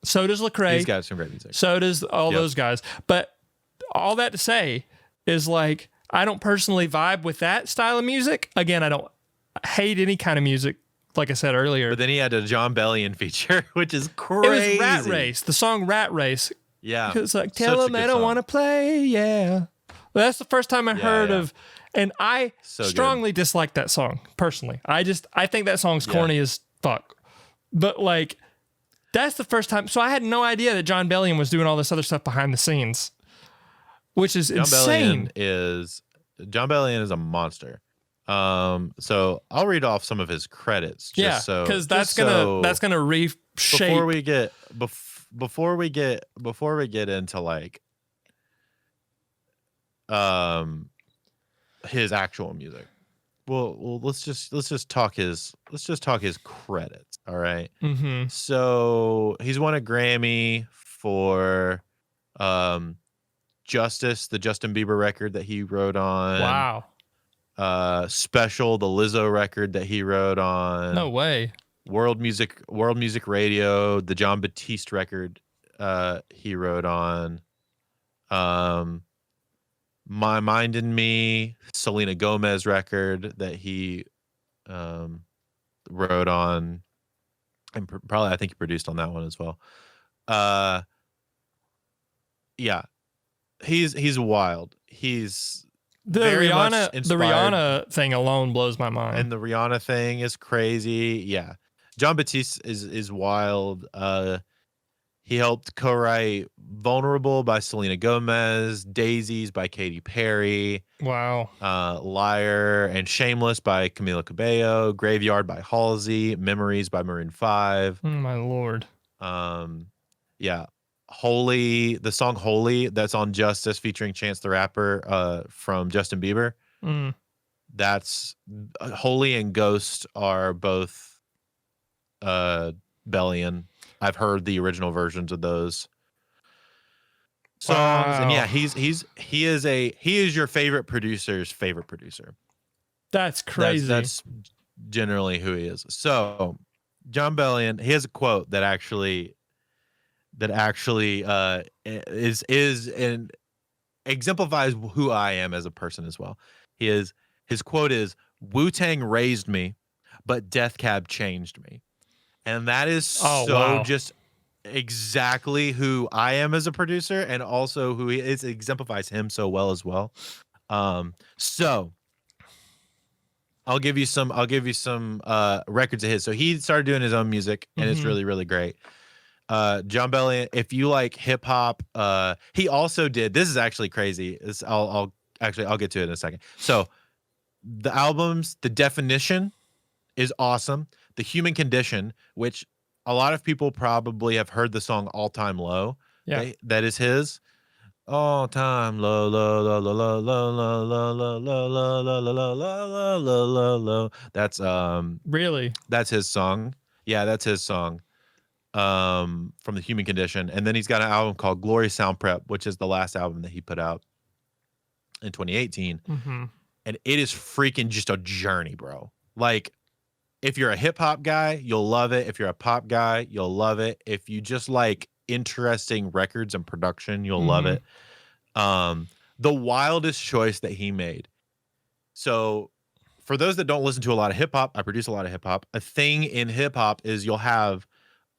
So does Lecrae. He's got some great music. So does all those guys. But all that to say is, like, I don't personally vibe with that style of music. Again, I don't hate any kind of music, like I said earlier. But then he had a Jon Bellion feature, which is crazy. It was Rat Race, the song Rat Race. Yeah. It's like, tell them I don't want to play, yeah. Well, that's the first time I heard of, and I strongly dislike that song, personally. I think that song's corny as fuck. But, like, that's the first time. So I had no idea that Jon Bellion was doing all this other stuff behind the scenes, which is insane. Jon Bellion is a monster. So I'll read off some of his credits. Because that's gonna reshape. Before we get into like his actual music. Well, let's just talk his credits. All right. Mm-hmm. So he's won a Grammy for Justice, the Justin Bieber record that he wrote on. Wow. Special, the Lizzo record that he wrote on. No way. World Music Radio, the John Batiste record he wrote on. My Mind and Me, Selena Gomez record that he wrote on, and probably I think he produced on that one as well. Yeah, he's wild. He's the Rihanna thing alone blows my mind, and the Rihanna thing is crazy. Yeah, John Batiste is wild. He helped co-write "Vulnerable" by Selena Gomez, "Daisies" by Katy Perry, Wow. "Liar" and "Shameless" by Camila Cabello, "Graveyard" by Halsey, "Memories" by Maroon 5. Oh, my Lord. Yeah. "Holy," the song "Holy" that's on Justice featuring Chance the Rapper from Justin Bieber. Mm. That's "Holy" and "Ghost" are both Bellion. I've heard the original versions of those songs. And Wow. yeah, he is your favorite producer's favorite producer. That's crazy. That's generally who he is. So Jon Bellion, he has a quote that actually is and exemplifies who I am as a person as well. His quote is, "Wu-Tang raised me, but Death Cab changed me." And that is wow. just exactly who I am as a producer, and also who he is. It exemplifies him so well as well. So I'll give you some records of his. So he started doing his own music, and it's really, really great. Jon Bellion, if you like hip hop, he also did, this is actually crazy. I'll get to it in a second. So the albums, The Definition is awesome. The Human Condition, which a lot of people probably have heard the song All Time Low. Yeah. That is his. All time low, low, low, low, low, low, low, low, low, low, low, low, low, low, low, low, low. That's Really? that's his song. Yeah, that's his song. From The Human Condition. And then he's got an album called Glory Sound Prep, which is the last album that he put out in 2018. And it is freaking just a journey, bro. Like, if you're a hip hop guy, you'll love it. If you're a pop guy, you'll love it. If you just like interesting records and production, you'll love it. The wildest choice that he made. So for those that don't listen to a lot of hip hop, I produce a lot of hip hop. A thing in hip hop is you'll have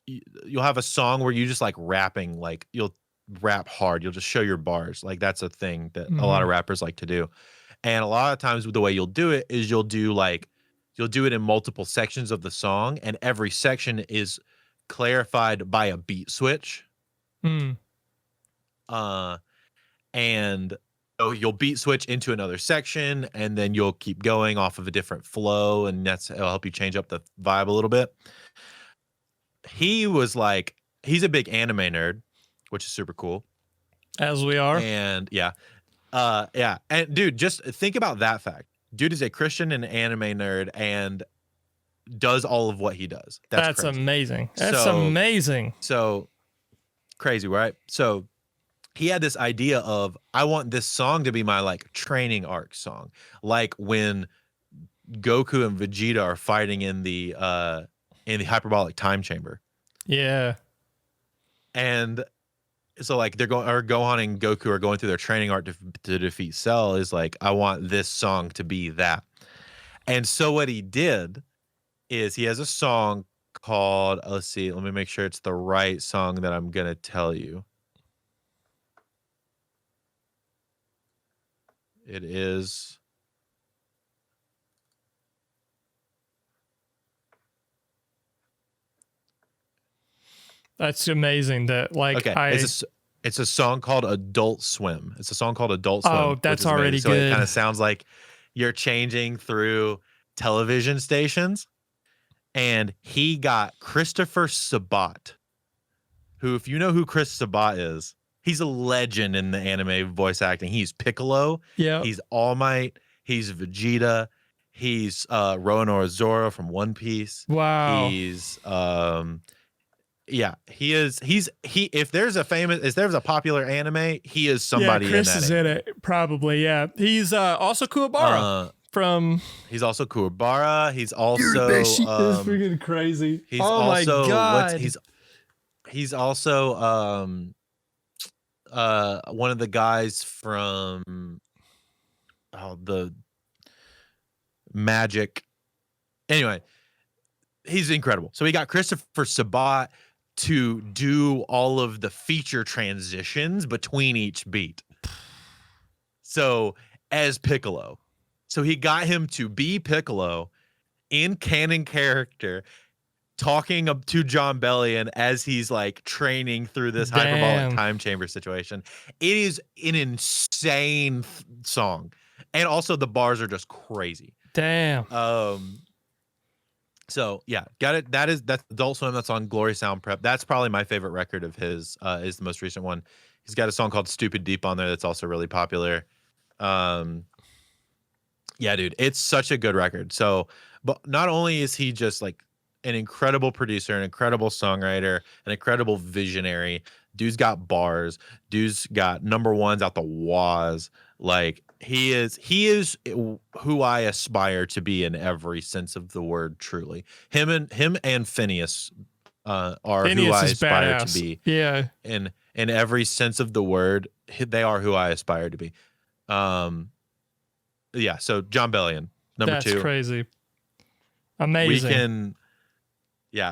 a song where you just like rapping, like you'll rap hard. You'll just show your bars. Like that's a thing that a lot of rappers like to do. And a lot of times the way you'll do it is you'll do it in multiple sections of the song, and every section is clarified by a beat switch. And so you'll beat switch into another section, and then you'll keep going off of a different flow, and it'll help you change up the vibe a little bit. He was like, he's a big anime nerd, which is super cool. As we are. And yeah. And dude, just think about that fact. Dude is a Christian and anime nerd and does all of what he does. That's crazy. Amazing. That's amazing. So crazy, right? So he had this idea of, I want this song to be my like training arc song. Like when Goku and Vegeta are fighting in the hyperbolic time chamber. Yeah. And so like Gohan and Goku are going through their training arc to defeat Cell. Is like, I want this song to be that. And so what he did is he has a song called, let's see, let me make sure it's the right song that I'm going to tell you. It is. That's amazing. That like, okay. It's a song called Adult Swim. It's a song called Adult Swim. Oh, that's already so good. It kind of sounds like you're changing through television stations. And he got Christopher Sabat, who, if you know who Chris Sabat is, he's a legend in the anime voice acting. He's Piccolo. Yeah. He's All Might. He's Vegeta. He's Roronoa Zoro from One Piece. Wow. He's yeah, he is. If there's a popular anime, he is somebody. Chris in that is in it, probably. Yeah, he's also Kuwabara from. He's also Kuwabara. He's also. This is freaking crazy. He's my God. He's also one of the guys from the Magic. Anyway, he's incredible. So we got Christopher Sabat to do all of the feature transitions between each beat. So as Piccolo. So he got him to be Piccolo in canon character talking up to John Bellion as he's like training through this Damn. hyperbolic time chamber situation. It is an insane song. And also the bars are just crazy. Damn. So yeah, got it. That's Adult Swim. That's on Glory Sound Prep. That's probably my favorite record of his. Is the most recent one. He's got a song called Stupid Deep on there that's also really popular. Yeah, dude, it's such a good record. So, but not only is he just like an incredible producer, an incredible songwriter, an incredible visionary. Dude's got bars. Dude's got number ones out the waz. Like he is who I aspire to be in every sense of the word. Truly, him and Phineas are Phineas who I is aspire badass. to be. Yeah. In every sense of the word, they are who I aspire to be. Yeah. So John Bellion, number That's 2. crazy. Amazing.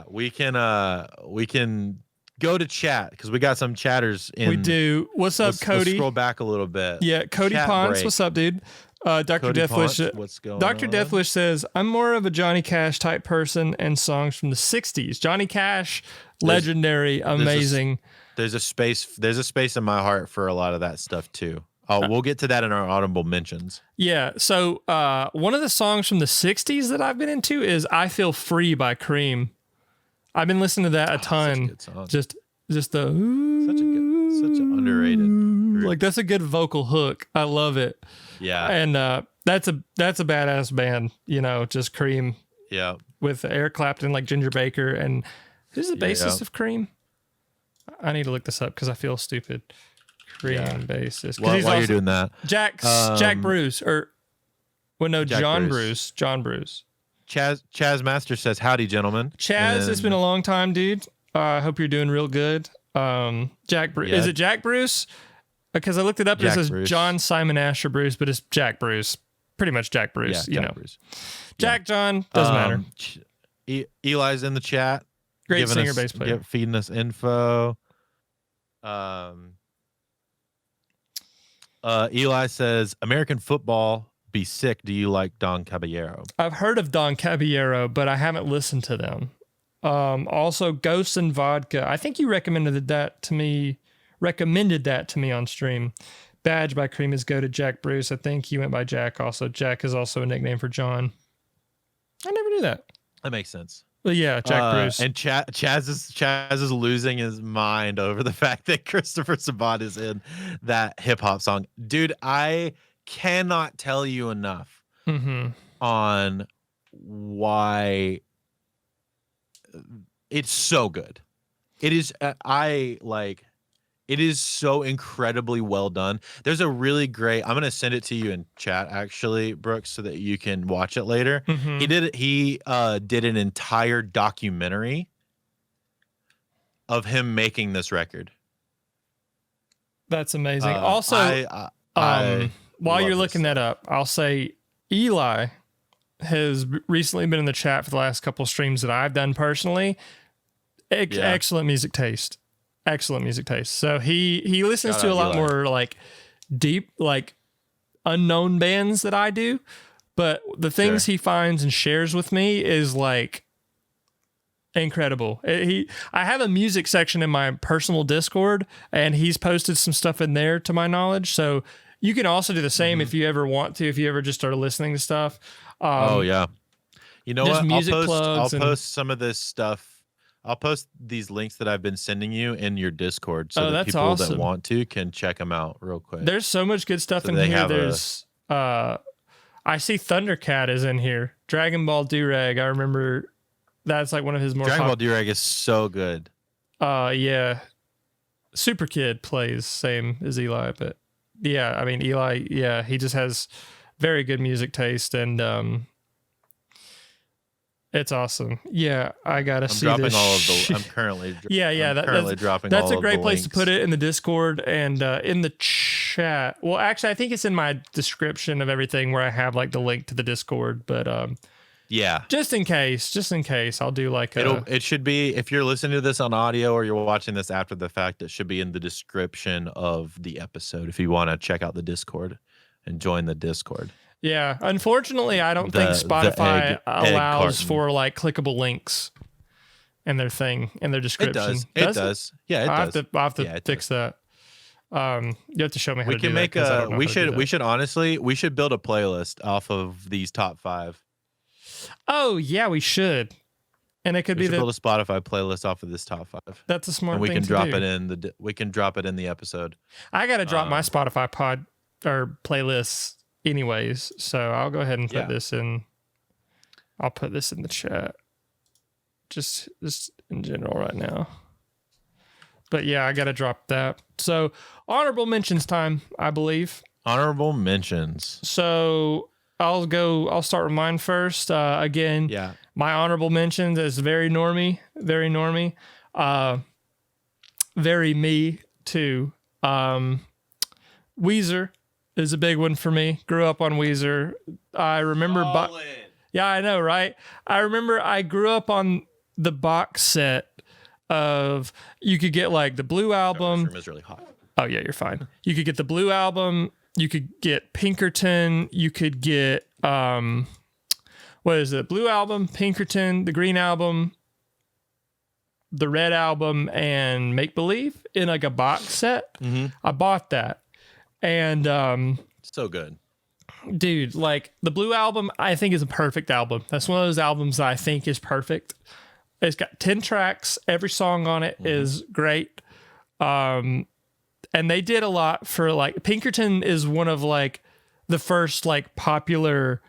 We can go to chat because we got some chatters in. We do. What's up, Let's Cody? scroll back a little bit. Yeah, Cody Chat Ponce. break. What's up, dude? Dr. Cody Deathwish. Ponce, what's going Dr. on? Deathwish says, I'm more of a Johnny Cash type person and songs from the 60s. Johnny Cash, legendary, amazing. There's a space in my heart for a lot of that stuff too. Oh, we'll get to that in our audible mentions. Yeah. So one of the songs from the 60s that I've been into is I Feel Free by Cream. I've been listening to that a ton. Good song. Just the Such an underrated. like that's a good vocal hook. I love it. Yeah. And that's a badass band, you know, just Cream Yeah. with Eric Clapton, like Ginger Baker, and who's the bassist of Cream? I need to look this up because I feel stupid. Cream bassist. While you're doing that, Jack Bruce or Jack John Bruce. Bruce. Chaz Master says, "Howdy, gentlemen." Chaz, it's been a long time, dude. I hope you're doing real good. Jack Bruce. Yeah. Is it Jack Bruce? Because I looked it up and it Jack says Bruce. John Simon Asher Bruce, but it's Jack Bruce. Pretty much Jack Bruce, you Jack know. Bruce. Jack John, doesn't matter. Eli's in the chat. Great giving singer, us- bass player. feeding us info. Eli says, "American football be sick. Do you like Don Caballero?" I've heard of Don Caballero, but I haven't listened to them. Also, Ghosts and Vodka. I think you recommended that to me on stream. Badge by Cream is go to Jack Bruce. I think he went by Jack also. Jack is also a nickname for John. I never knew that. That makes sense. But yeah, Jack Bruce. And Chaz is losing his mind over the fact that Christopher Sabat is in that hip hop song. Dude, I cannot tell you enough on why it's so good. It is it is so incredibly well done. There's a really great, I'm going to send it to you in chat actually, Brooks, so that you can watch it later. He did an entire documentary of him making this record. That's amazing. Also, I while love you're this looking that up, I'll say Eli has recently been in the chat for the last couple of streams that I've done personally. Excellent music taste. Excellent music taste. So he listens to a lot more like deep, like unknown bands that I do, but the things he finds and shares with me is like incredible. I have a music section in my personal Discord, and he's posted some stuff in there to my knowledge. So you can also do the same if you ever want to, if you ever just started listening to stuff. Oh yeah. You know just what? music I'll plugs post some of this stuff. I'll post these links that I've been sending you in your Discord so that that's people awesome. that want to can check them out real quick. There's so much good stuff So in they here. have There's I see Thundercat is in here. Dragon Ball Durag. I remember that's like one of his more Dragon Ball Durag is so good. Yeah. Super Kid plays same as Eli, but yeah, I mean Eli, yeah, he just has very good music taste, and it's awesome. Yeah, I gotta see dropping this. all of the. I'm currently. Currently dropping. That's all a great of the place to links. put it in the Discord and in the chat. Well, actually, I think it's in my description of everything where I have like the link to the Discord. But Yeah. just in case, I'll do like It should be, if you're listening to this on audio or you're watching this after the fact, it should be in the description of the episode if you want to check out the Discord and join the Discord. Yeah, unfortunately, I don't think The Spotify egg allows carton. for like clickable links. in their thing, in their description. It does. Yeah, it does. I'll have to Yeah, it fix that. You have to show me how We to can do make that. 'Cause I don't know we how to do should that. we should honestly we should build a playlist off of these top 5. Oh yeah, we should. And it could We be should build a Spotify playlist off of this top 5. that's a smart And we thing can to drop do. it in the episode. I got to drop my Spotify pod or playlists anyways, so I'll go ahead and put Yeah. this in. I'll put this in the chat, just in general right now. But yeah, I got to drop that. So honorable mentions time, I believe. Honorable mentions. So I'll start with mine first. Again, Yeah. my honorable mentions is very normie, very me too. Weezer is a big one for me. Grew up on Weezer. I remember, yeah, I know, right? I remember I grew up on the box set of, you could get like the Blue album. This room is really hot. Oh yeah, you're fine. You could get the Blue album. You could get Pinkerton. You could get what is it? Blue album, Pinkerton, the Green album, the Red album, and Make Believe in like a box set. I bought that, and So good. dude, like the Blue album, I think is a perfect album. That's one of those albums that I think is perfect. It's got 10 tracks. Every song on it is great. And they did a lot for like Pinkerton is one of like the first like popular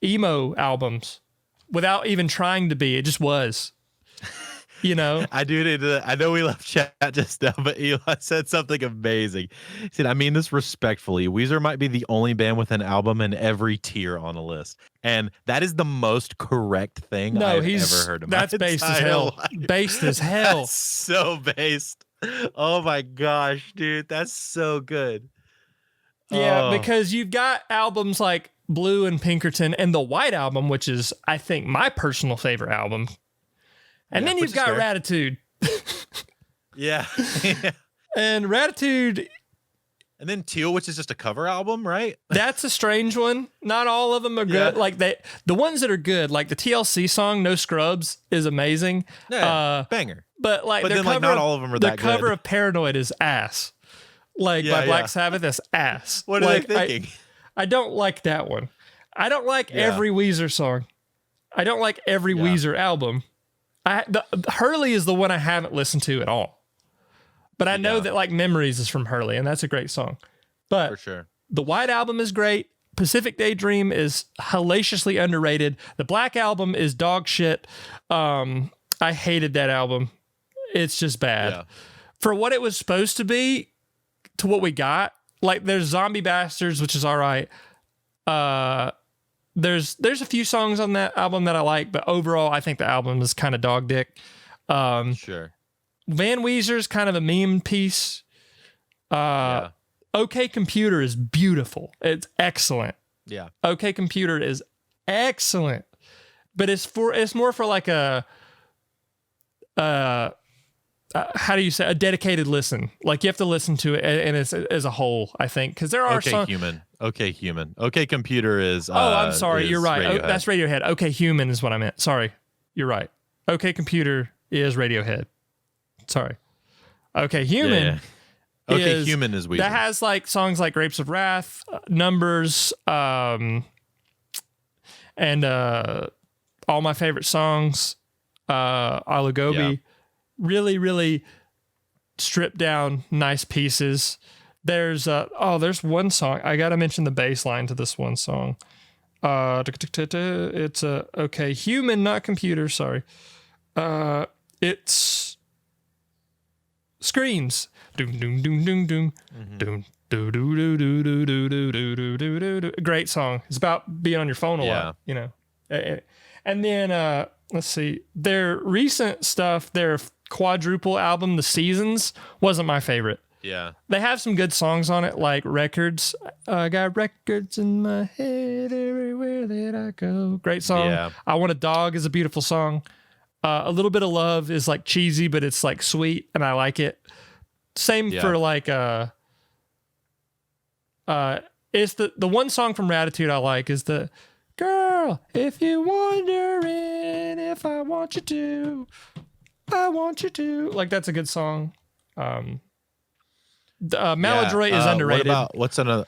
emo albums without even trying to be. It just was, you know? I know we left chat just now, but Eli said something amazing. He said, I mean this respectfully. Weezer might be the only band with an album in every tier on a list. And that is the most correct thing I've ever heard of. That's based as hell. Based as hell. That's so based. Oh my gosh, dude. That's so good. Yeah, Oh. because you've got albums like Blue and Pinkerton and the White Album, which is, I think, my personal favorite album. And Yeah, then which you've is got fair. Ratitude. Yeah. And Ratitude, And then Teal, which is just a cover album, right? that's a strange one. Not all of them are good. Yeah. Like the ones that are good, like the TLC song "No Scrubs" is amazing. Yeah, banger. But like, But their then, like, cover not all of them are their that cover good. of "Paranoid" is ass. Like Yeah, by Black yeah. Sabbath, is ass. What are Like, they thinking? I don't like that one. I don't like Yeah. every Weezer song. I don't like every Yeah. Weezer album. Hurley is the one I haven't listened to at all. But I know Yeah. that like Memories is from Hurley, and that's a great song. But For sure. the White Album is great. Pacific Daydream is hellaciously underrated. The Black Album is dog shit. I hated that album. It's just bad. Yeah. For what it was supposed to be, to what we got, like there's Zombie Bastards, which is all right. There's a few songs on that album that I like, but overall, I think the album is kind of dog dick. Sure. Van Weezer's kind of a meme piece. Yeah. OK Computer is beautiful. It's excellent. Yeah. OK Computer is excellent, but it's more for like a how do you say, a dedicated listen. Like you have to listen to it and it's as a whole, I think, because there are Okay, songs. Human. Okay, Human. Okay, Computer is. Oh, I'm sorry. is You're right. Radiohead. That's Radiohead. OK Human is what I meant. Sorry. You're right. OK Computer is Radiohead. Sorry. OK Human. Yeah. Okay, is- Human is Weezer. That has like songs like Grapes of Wrath, Numbers, and all my favorite songs, Alagobi. Yeah. Really, really stripped down, nice pieces. There's one song. I gotta mention the bass line to this one song. It's OK Human, not Computer. Sorry. It's Screams. Doom doom doom doom doom doom do do do do do do do do do do do. Great song. It's about being on your phone a lot, you know. And then let's see, their recent stuff, their quadruple album, The Seasons, wasn't my favorite. Yeah. They have some good songs on it, like Records. I got records in my head everywhere that I go. Great song. Yeah. I Want a Dog is a beautiful song. A Little Bit of Love is like cheesy, but it's like sweet, and I like it. Same Yeah. for like it's the one song from Ratitude I like is the Girl, if you're wondering if I want you to. I want you to. Like, that's a good song. Maladroit is underrated. What's another?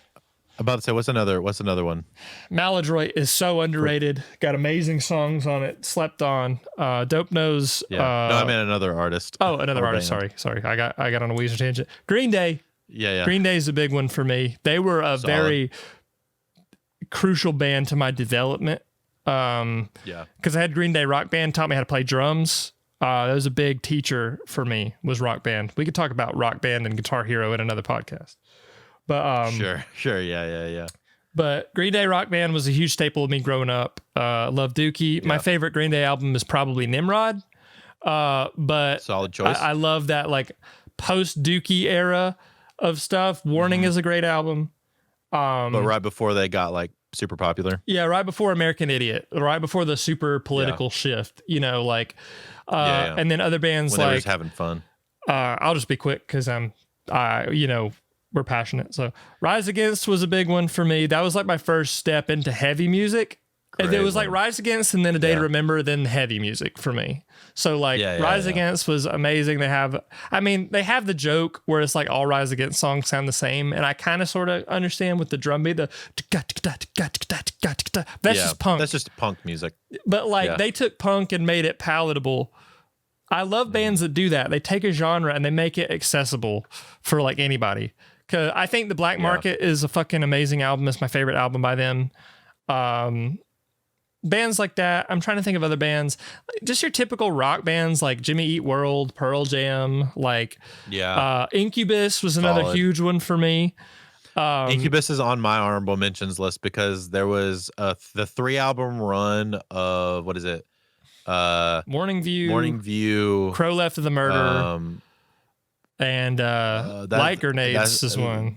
About to say, what's another one? Maladroit is so underrated. Got amazing songs on it. Slept on. Dope Nose. Yeah. No, I meant another artist. Oh, another or artist. band. Sorry. I got on a Weezer tangent. Green Day. Yeah. Green Day is a big one for me. They were a very crucial band to my development. Yeah. Because I had Green Day Rock Band, taught me how to play drums. That was a big teacher for me, was Rock Band. We could talk about Rock Band and Guitar Hero in another podcast. But Sure. Yeah. But Green Day Rock Band was a huge staple of me growing up. Love Dookie. My favorite Green Day album is probably Nimrod. But solid choice. I love that like post Dookie era of stuff. Warning is a great album. But right before they got like super popular. Yeah, right before American Idiot, right before the super political shift, like, and then other bands when they were like just having fun. I'll just be quick because we're passionate. So Rise Against was a big one for me. That was like my first step into heavy music. And it was like Rise Against and then A Day to Remember, then heavy music for me. So like Rise Against was amazing. They have the joke where it's like all Rise Against songs sound the same. And I kind of sort of understand with the drum beat, that's just punk. That's just punk music. But like they took punk and made it palatable. I love bands that do that. They take a genre and they make it accessible for like anybody. Cause I think The Black Market is a fucking amazing album. It's my favorite album by them. Bands like that. I'm trying to think of other bands, just your typical rock bands like Jimmy Eat World, Pearl Jam, like Incubus was another huge one for me. Incubus is on my honorable mentions list because there was the 3-album run of what is it? Morning View, Crow Left of the Murder, and Light Grenades is one.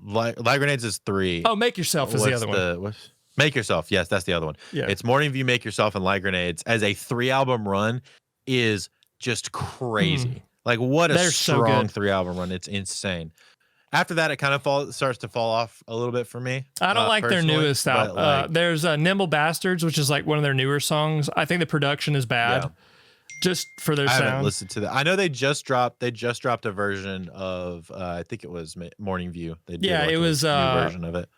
Light Grenades is 3. Oh, Make Yourself is the other one. Make Yourself. Yes, that's the other one. Yeah. It's Morning View, Make Yourself, and Light Grenades as a 3-album run is just crazy. Like what a strong 3-album run. It's insane. After that, it kind of starts to fall off a little bit for me. I don't like their newest album. There's Nimble Bastards, which is like one of their newer songs. I think the production is bad. Just for their sound. I haven't listened to that. I know they just dropped a version of I think it was Morning View. They did it was a new version of it.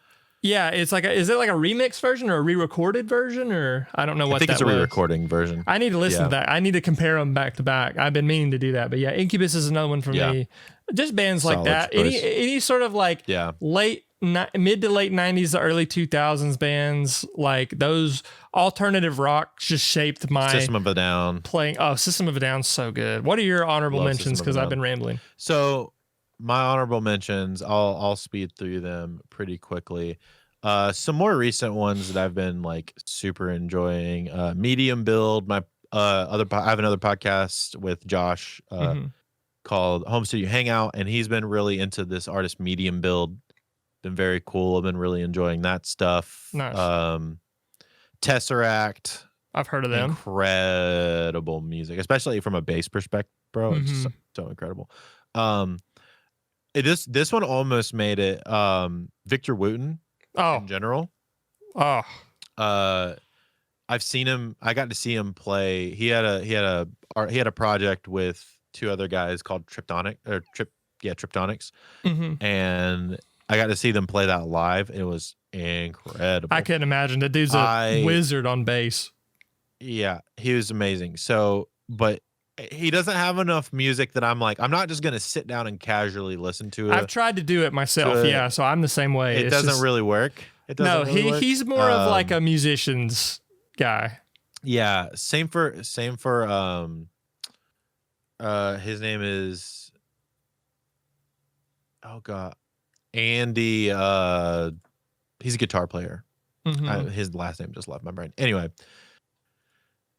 Yeah, it's like is it like a remix version or a re-recorded version or I don't know what that was. I think it's a re-recording version. I need to listen to that. I need to compare them back to back. I've been meaning to do that, but Incubus is another one for me. Just bands like that. Any sort of like mid to late 90s to early 2000s bands, like those alternative rock just shaped my System of a Down. System of a Down's so good. What are your honorable mentions? Because I've been rambling. So my honorable mentions, I'll speed through them pretty quickly. Some more recent ones that I've been like super enjoying. Medium Build. I have another podcast with Josh called Home Studio Hangout, and he's been really into this artist Medium Build. Been very cool. I've been really enjoying that stuff. Nice. Tesseract. I've heard of them. Incredible music, especially from a bass perspective, bro. It's so incredible. This one almost made it. Victor Wooten. In general. I've seen him. I got to see him play. He had a project with 2 other guys called Triptonics, and I got to see them play that live. It was incredible. I couldn't imagine. The dude's a wizard on bass. Yeah, he was amazing. So, but he doesn't have enough music that I'm not just going to sit down and casually listen to it. I've tried to do it myself. So I'm the same way. It doesn't really work. He's more of like a musician's guy. Yeah. Same for his name is, oh God, Andy. He's a guitar player. His last name just left my brain. Anyway,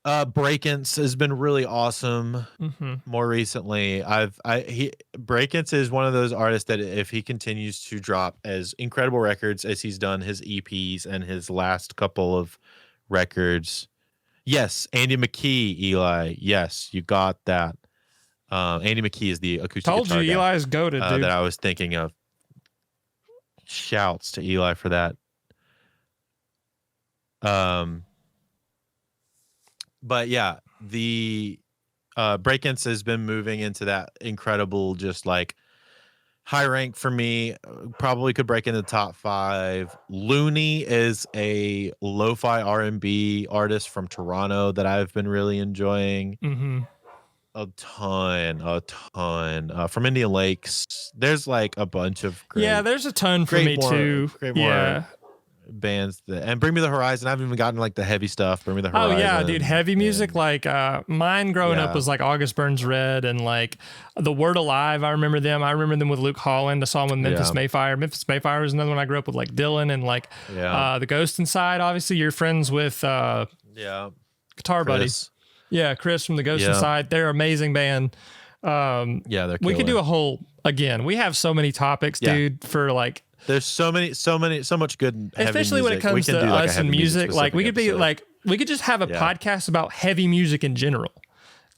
Breakins has been really awesome. More recently, Breakins is one of those artists that if he continues to drop as incredible records as he's done his EPs and his last couple of records. Yes, Andy McKee, Eli. Yes, you got that. Andy McKee is the acoustic guitar guy. Eli's goated, dude. That I was thinking of. Shouts to Eli for that. But yeah, Breakins has been moving into that incredible, just like high rank for me. Probably could break into the top 5. Looney is a lo-fi R&B artist from Toronto that I've been really enjoying. Mm-hmm. A ton. From Indian Lakes, there's like a bunch of great, Yeah, there's a ton for me too. Great Yeah. more bands and Bring Me the Horizon. I haven't even gotten like the heavy stuff. Bring Me the Horizon. Oh yeah, dude, heavy music. Like mine growing up Yeah. was like August Burns Red and like The Word Alive. I remember them. I remember them with Luke Holland. I saw them with Memphis Yeah. Mayfire. Memphis Mayfire was another one I grew up with, like Dylan and like The Ghost Inside. Obviously, you're friends with Guitar Buddy. Chris. Yeah, Chris from The Ghost Yeah. Inside. They're an amazing band. Yeah, they're We could do killer. a whole again. We have so many topics, Yeah. dude, for like There's so much good heavy especially when it music. We comes can to do, like, a us and heavy music. Like we specific could be episode. like we could just have a Yeah. podcast about heavy music in general.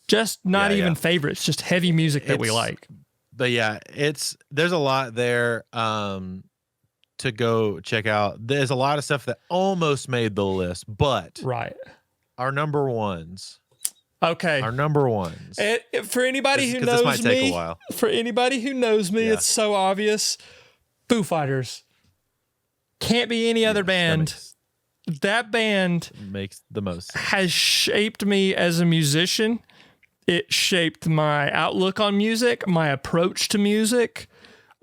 Just not Yeah, even yeah. favorites, just heavy music that we It's- like. But yeah, there's a lot there to go check out. There's a lot of stuff that almost made the list, but Right. our number ones, Okay. For anybody who Because this might knows take a me, while. for anybody who knows me, Yeah. it's so obvious. Foo Fighters. Can't be any other band. That band Makes the most sense. has shaped me as a musician. It shaped my outlook on music, my approach to music,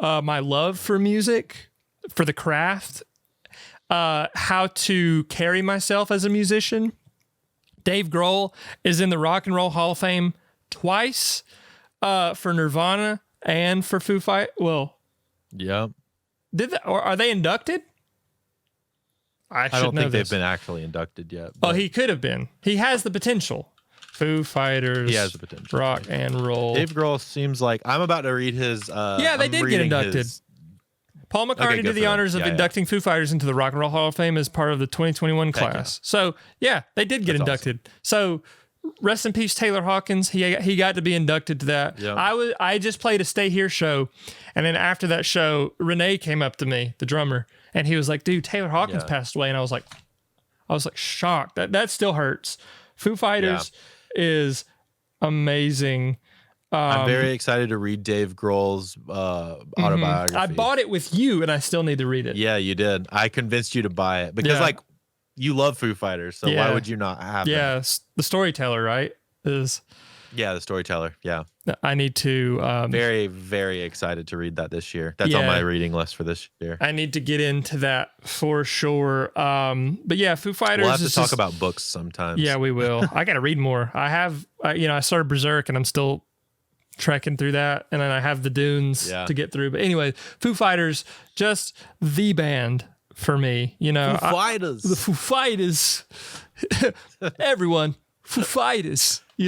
my love for music, for the craft, how to carry myself as a musician. Dave Grohl is in the Rock and Roll Hall of Fame twice for Nirvana and for Foo Fighters. Well, Yep. or are they inducted? I I don't know think this. they've been actually inducted yet. Oh, but he could have been. He has the potential. Foo Fighters. He has the potential. Rock and roll. Dave Grohl seems like I'm about to read his. Yeah, they I'm did get reading inducted. his- Paul McCartney good did the for them. honors of Yeah, yeah. inducting Foo Fighters into the Rock and Roll Hall of Fame as part of the 2021 class. So yeah, they did get That's inducted. So rest in peace, Taylor Hawkins. He got to be inducted to that. Yeah. I just played a Stay Here show, and then after that show, Renee came up to me, the drummer, and he was like, "Dude, Taylor Hawkins Yeah. passed away," and I was like shocked. That still hurts. Foo Fighters is amazing. I'm very excited to read Dave Grohl's autobiography. I bought it with you, and I still need to read it. Yeah, you did. I convinced you to buy it because, Yeah. like, you love Foo Fighters, so Yeah. why would you not have them? Yeah, the storyteller, right? Is Yeah, the storyteller. Yeah, I need to very, very excited to read that this year. That's on Yeah. my reading list for this year. I need to get into that for sure. But yeah, Foo Fighters. We'll have to is talk just- about books sometimes. Yeah, we will. I got to read more. I have, I started Berserk, and I'm still trekking through that, and then I have the Dunes Yeah. to get through. But anyway, Foo Fighters, just the band for me. Foo The Fighters. Foo Fighters. Everyone, Foo Fighters. I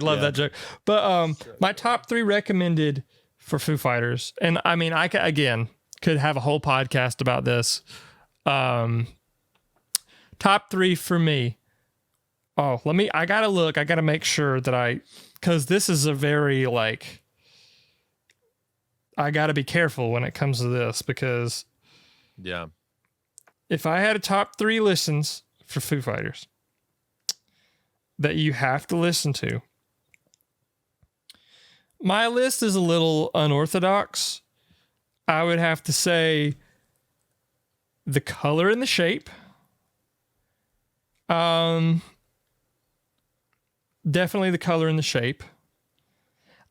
love that joke. But my top 3 recommended for Foo Fighters, and I mean, I could have a whole podcast about this. Top 3 for me. Oh, I gotta look. I gotta make sure that because this is a very I gotta be careful when it comes to this, because Yeah. if I had a top 3 listens for Foo Fighters that you have to listen to, my list is a little unorthodox. I would have to say The Color and the Shape. Definitely The Color and the Shape.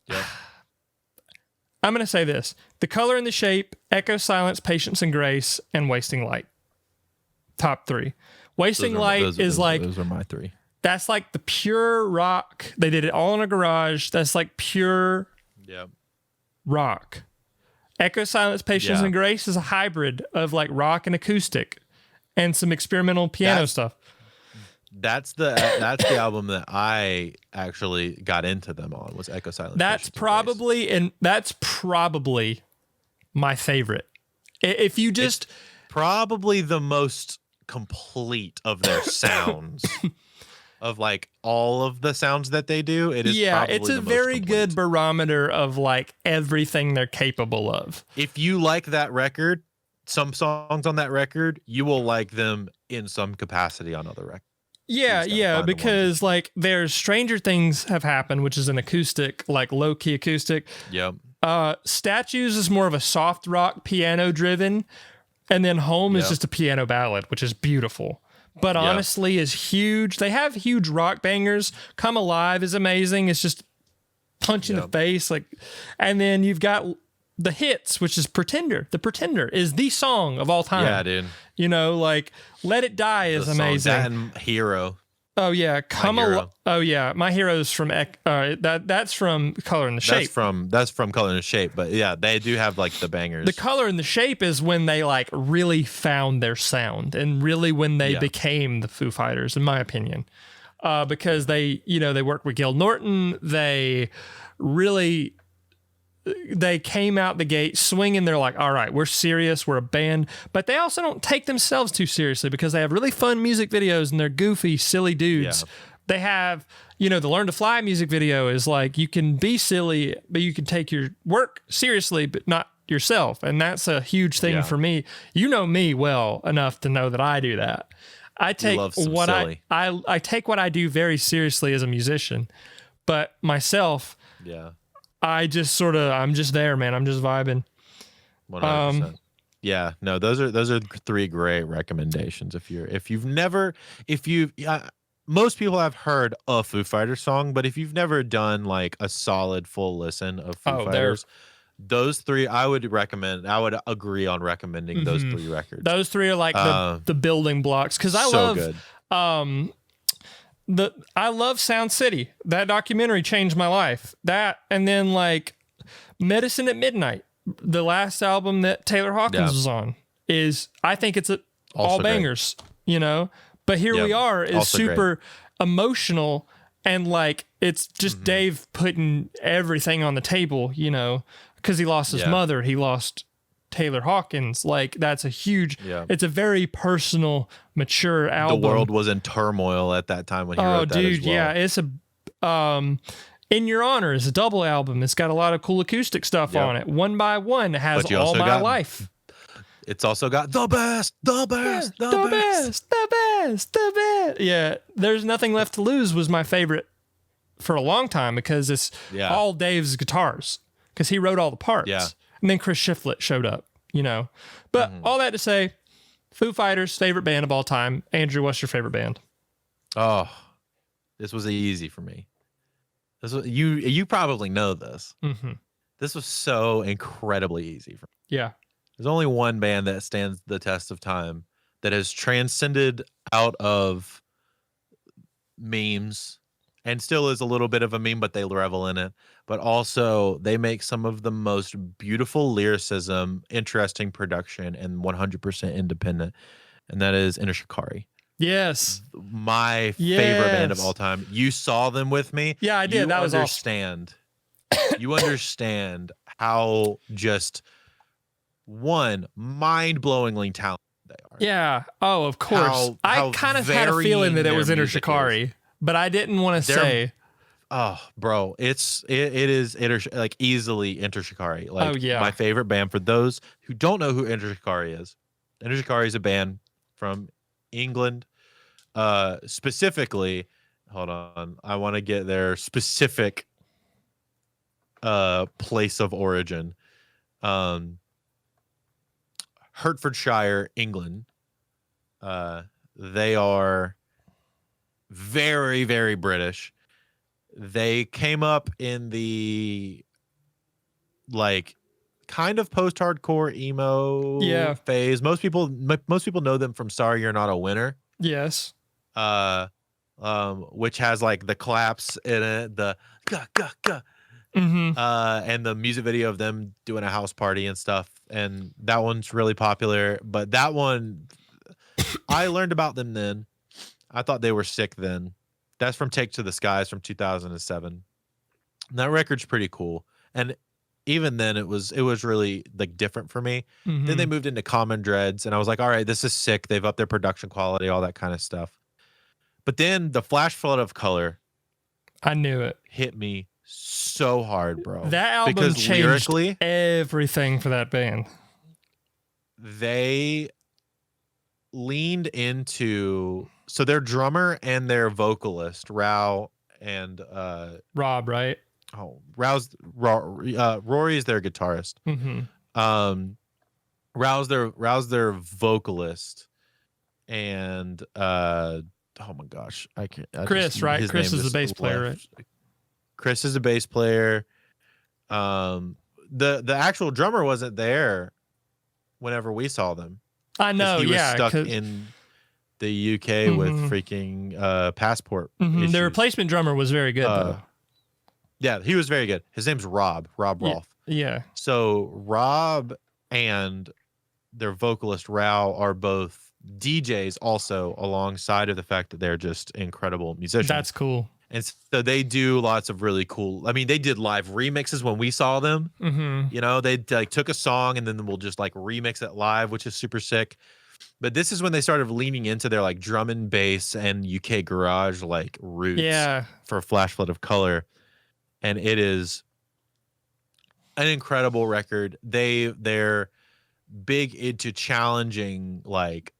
Yeah. I'm going to say this: The Color and the Shape, Echo, Silence, Patience and Grace, and Wasting Light. Top 3. Wasting Light is like, those are my 3. that's like the pure rock. They did it all in a garage. That's like pure Yeah. rock. Echo, Silence, Patience Yeah. and Grace is a hybrid of like rock and acoustic and some experimental piano That's- stuff. That's the album that I actually got into them on, was Echo Silence. That's Patience, and Grace. probably my favorite. If you just Probably the most complete of their sounds. Of like all of the sounds that they do, it is probably it's a the most very complete. good barometer of like everything they're capable of. If you like that record, some songs on that record, you will like them in some capacity on other records. Yeah, You just gotta yeah, find the ones because like there's Stranger Things have happened, which is an acoustic, like low key acoustic. Yep. Statues is more of a soft rock piano driven, and then Home is Yep. just a piano ballad, which is beautiful. But Yeah. honestly, is huge. They have huge rock bangers. Come Alive is amazing. It's just punch in the Yep. face, like. And then you've got the hits, which is Pretender. The Pretender is the song of all time. Yeah, dude. You know, like Let It Die is The song, amazing. that and Hero. Oh yeah, Hero. Oh yeah, My Hero's from that's from Color and the Shape. That's from Color and Shape, but yeah, they do have like the bangers. The Color and the Shape is when they like really found their sound and really when they Yeah. became the Foo Fighters, in my opinion, because they they worked with Gil Norton. They came out the gate swinging. They're like, all right, we're serious. We're a band. But they also don't take themselves too seriously because they have really fun music videos and they're goofy, silly dudes. Yeah. They have, the Learn to Fly music video is like, you can be silly, but you can take your work seriously, but not yourself. And that's a huge thing Yeah. for me. You know me well enough to know that I do that. I take love some what silly. I take what I do very seriously as a musician, but myself, Yeah. I'm just there, man. I'm just vibing. 100%. Yeah, no, those are three great recommendations. Most people have heard a Foo Fighters song, but if you've never done like a solid full listen of Foo Fighters, those three I would agree on recommending those three records. Those three are like the building blocks because I so love good. I love Sound City. That documentary changed my life. That and then like Medicine at Midnight, the last album that Taylor Hawkins was on, I think it's all Also great. bangers, But Here We Yep. Are is Also super emotional and like it's just Dave putting everything on the table, because he lost his Yeah. mother, he lost Taylor Hawkins. Like that's a huge. Yeah. It's a very personal, mature album. The world was in turmoil at that time when he wrote that as well. Yeah, it's a In Your Honor is a double album. It's got a lot of cool acoustic stuff Yep. on it. One by One has But you All also My got Life. It's also got the best. The best. Yeah, There's Nothing Left to Lose was my favorite for a long time because it's Yeah. all Dave's guitars because he wrote all the parts. Yeah. And then Chris Shiflett showed up, But all that to say, Foo Fighters, favorite band of all time. Andrew, what's your favorite band? Oh, this was easy for me. You probably know this. Mm-hmm. This was so incredibly easy for me. Yeah. There's only one band that stands the test of time that has transcended out of memes and still is a little bit of a meme, but they revel in it. But also they make some of the most beautiful lyricism, interesting production, and 100% independent. And that is Enter Shikari. Yes. My favorite band of Yes. all time. You saw them with me. Yeah, I did. You That was awesome. understand. You understand how just mind-blowingly talented they are. Yeah. Oh, of course. I how kind of had a varying feeling that it their was Enter music Shikari, but I didn't want to They're- say. Oh, bro, it is like easily Enter Shikari. Like, Oh, yeah. my favorite band. For those who don't know who Enter Shikari is a band from England. Specifically, hold on, I want to get their specific place of origin. Hertfordshire, England. They are very, very British. They came up in the like kind of post-hardcore emo phase. Most people know them from Sorry You're Not a Winner. Yes. Which has like the claps in it, the gah, gah, gah. Mm-hmm. And the music video of them doing a house party and stuff. And that one's really popular. But that one, I learned about them then. I thought they were sick then. That's from Take to the Skies from 2007. And that record's pretty cool. And even then it was really like different for me. Mm-hmm. Then they moved into Common Dreads and I was like, all right, this is sick. They've upped their production quality, all that kind of stuff. But then the Flash Flood of Color I knew it. hit me so hard, bro. That album because changed lyrically, everything for that band. they leaned into so their drummer and their vocalist, Rao and Rob, right? Rory is their guitarist. Mm-hmm. Rao's their vocalist, and oh my gosh, I can't. Chris, right? his Chris name is the just bass player, right? left. Chris is a bass player. The actual drummer wasn't there whenever we saw them. I know, He was yeah. stuck in the UK with freaking passport issues. The replacement drummer was very good, though. Yeah, he was very good. His name's Rob Rolfe. Yeah. So Rob and their vocalist Rao are both DJs also, alongside of the fact that they're just incredible musicians. That's cool. And so they do lots of really cool. I mean, they did live remixes when we saw them. Mm-hmm. You know, they like took a song and then we'll just like remix it live, which is super sick. But this is when they started leaning into their like drum and bass and UK garage like roots for Flash Flood of Color. And it is an incredible record. They're big into challenging like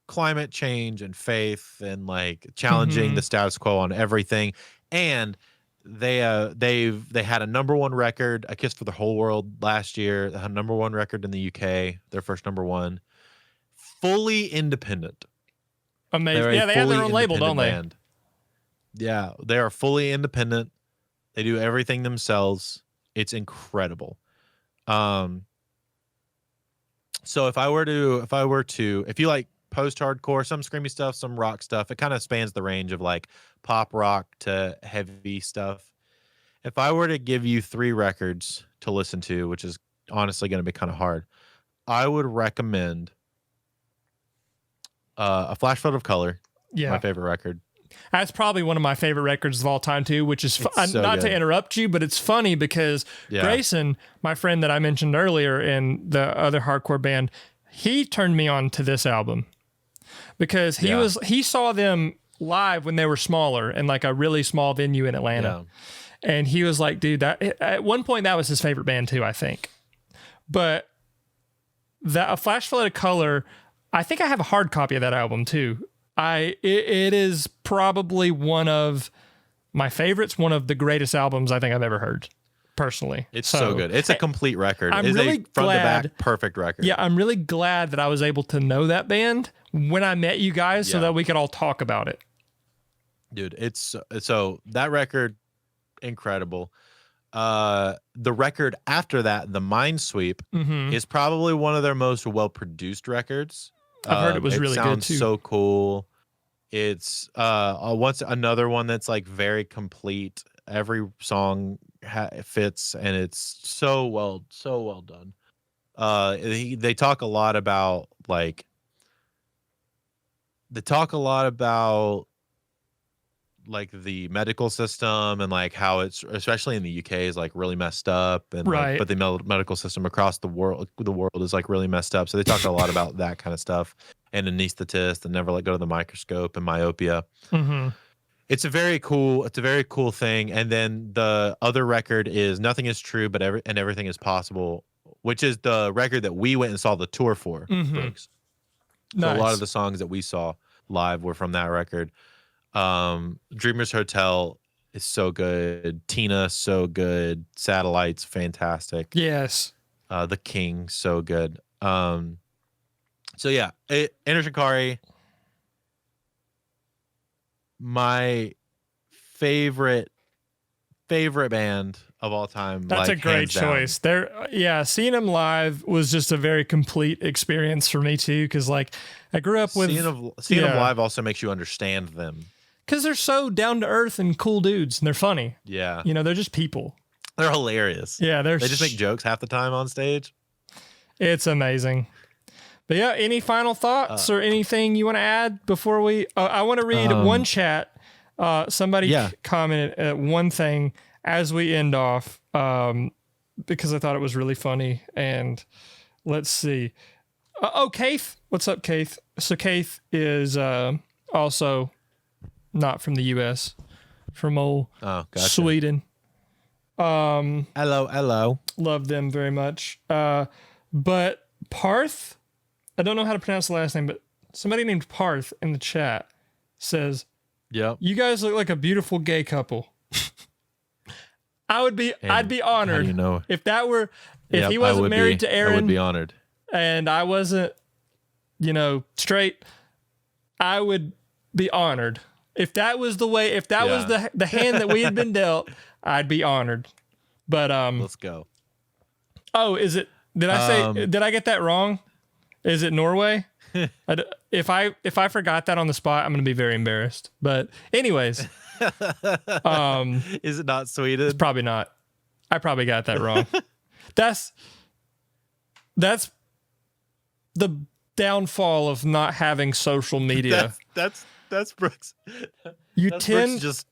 climate change and faith and like challenging the status quo on everything. And they had a #1 record, A Kiss for the Whole World, last year. They had a #1 record in the UK, their first #1. Fully independent. Amazing. Yeah, they have their own label, don't they? Band. Yeah, they are fully independent. They do everything themselves. It's incredible. So if you like post-hardcore, some screamy stuff, some rock stuff, it kind of spans the range of like pop rock to heavy stuff. If I were to give you 3 records to listen to, which is honestly going to be kind of hard, I would recommend A Flash Flood of Color. Yeah, my favorite record. That's probably one of my favorite records of all time too, which is So not good. to interrupt you, but it's funny because Grayson, my friend that I mentioned earlier in the other hardcore band, he turned me on to this album because he saw them live when they were smaller in like a really small venue in Atlanta. Yeah. And he was like, dude, that at one point that was his favorite band too, I think. But A Flash Flood of Color, I think I have a hard copy of that album too. It is probably one of my favorites, one of the greatest albums I think I've ever heard, personally. It's so good. It's a complete record. It's really a front to back perfect record. Yeah, I'm really glad that I was able to know that band when I met you guys so that we could all talk about it. Dude, it's so that record, incredible. The record after that, The Minesweep, is probably one of their most well-produced records. I've heard it was really good too. It sounds so cool. It's once another one that's like very complete. Every song fits, and it's so well done. They talk a lot about the medical system and like how it's, especially in the UK, is like really messed up, and but the medical system across the world is like really messed up. So they talk a lot about that kind of stuff, and anesthetist, and Never Let Go of the Microscope, and myopia. It's a very cool thing. And then the other record is Nothing Is True, but Everything Is Possible, which is the record that we went and saw the tour for. Brooks. So a lot of the songs that we saw live were from that record. Dreamers Hotel is so good. Tina, so good. Satellites, fantastic. Yes. The King, so good. So yeah, Enter Shikari, my favorite band of all time. That's a great choice. Seeing them live was just a very complete experience for me too, because like I grew up with seeing them live also makes you understand them. Because they're so down to earth and cool dudes, and they're funny. Yeah. You know, they're just people. They're hilarious. Yeah, they just make jokes half the time on stage. It's amazing. But yeah, any final thoughts or anything you want to add before we... I want to read one chat. Somebody commented at one thing as we end off, because I thought it was really funny. And let's see. Keith. What's up, Keith? So Keith is also... not from the U.S., from Sweden. Hello. Love them very much. But Parth, I don't know how to pronounce the last name, but somebody named Parth in the chat says, Yep. "You guys look like a beautiful gay couple." I'd be honored How do you know? if that were if Yep, he I wasn't would married be. to I would Erin be honored. and I wasn't, straight. I would be honored if that was the way. If that was the hand that we had been dealt, I'd be honored. But Let's go. oh, is it? Did I say? Did I get that wrong? Is it Norway? If I forgot that on the spot, I'm gonna be very embarrassed. But anyways, Is it not Sweden? probably not. I probably got that wrong. That's the downfall of not having social media. That's Brooks. You That's tend Brooks just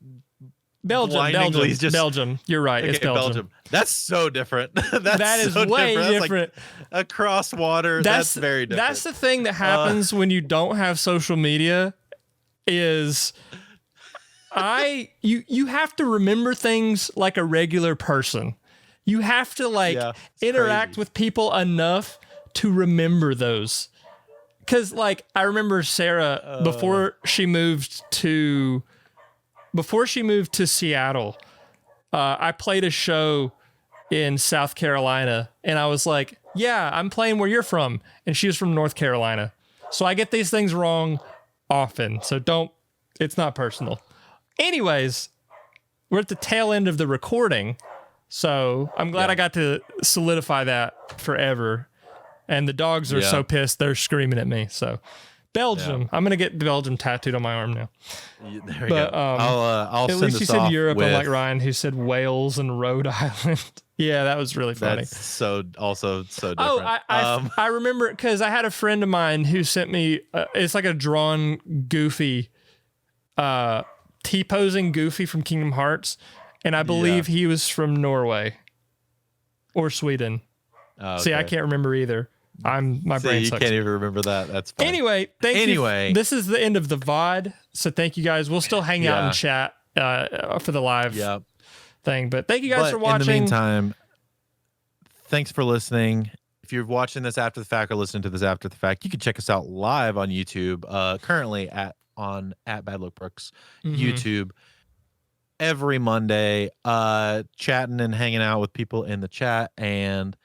Belgium. just- Belgium. You're right. It's okay, Belgium. That's so different. That is so way That's different. Like across water. That's very different. That's the thing that happens when you don't have social media. Is you have to remember things like a regular person. You have to Yeah, it's interact crazy. with people enough to remember those. Cause I remember Sarah before she moved to Seattle, I played a show in South Carolina and I was like, yeah, I'm playing where you're from. And she was from North Carolina. So I get these things wrong often. So it's not personal. Anyways, we're at the tail end of the recording. So I'm glad I got to solidify that forever. And the dogs are so pissed, they're screaming at me. So Belgium, I'm going to get Belgium tattooed on my arm now. There we But, go. I'll At send least this you said off Europe, with, unlike Ryan, who said Wales and Rhode Island. Yeah, that was really funny. That's so different. Oh, I remember because I had a friend of mine who sent me. It's like a drawn Goofy, T-posing Goofy from Kingdom Hearts, and I believe he was from Norway or Sweden. See, I can't remember either. My brain you sucks. can't even remember that. That's fine. Anyway, thank you. Anyway. This is the end of the VOD, so thank you guys. We'll still hang out and chat for the live thing, but thank you guys for watching. In the meantime, thanks for listening. If you're watching this after the fact or listening to this after the fact, you can check us out live on YouTube. Currently at Bad Luck Brooks YouTube every Monday, chatting and hanging out with people in the chat. And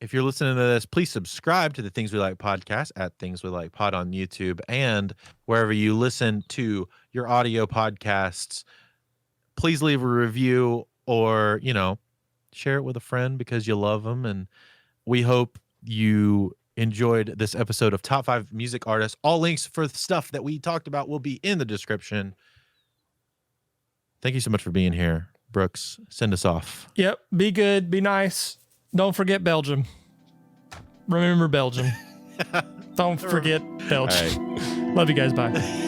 if you're listening to this, please subscribe to the Things We Like podcast at Things We Like Pod on YouTube and wherever you listen to your audio podcasts. Please leave a review or, share it with a friend because you love them. And we hope you enjoyed this episode of Top 5 Music Artists. All links for the stuff that we talked about will be in the description. Thank you so much for being here. Brooks, send us off. Yep. Be good. Be nice. Don't forget Belgium. Remember Belgium. Don't forget Belgium. Love you guys. Bye.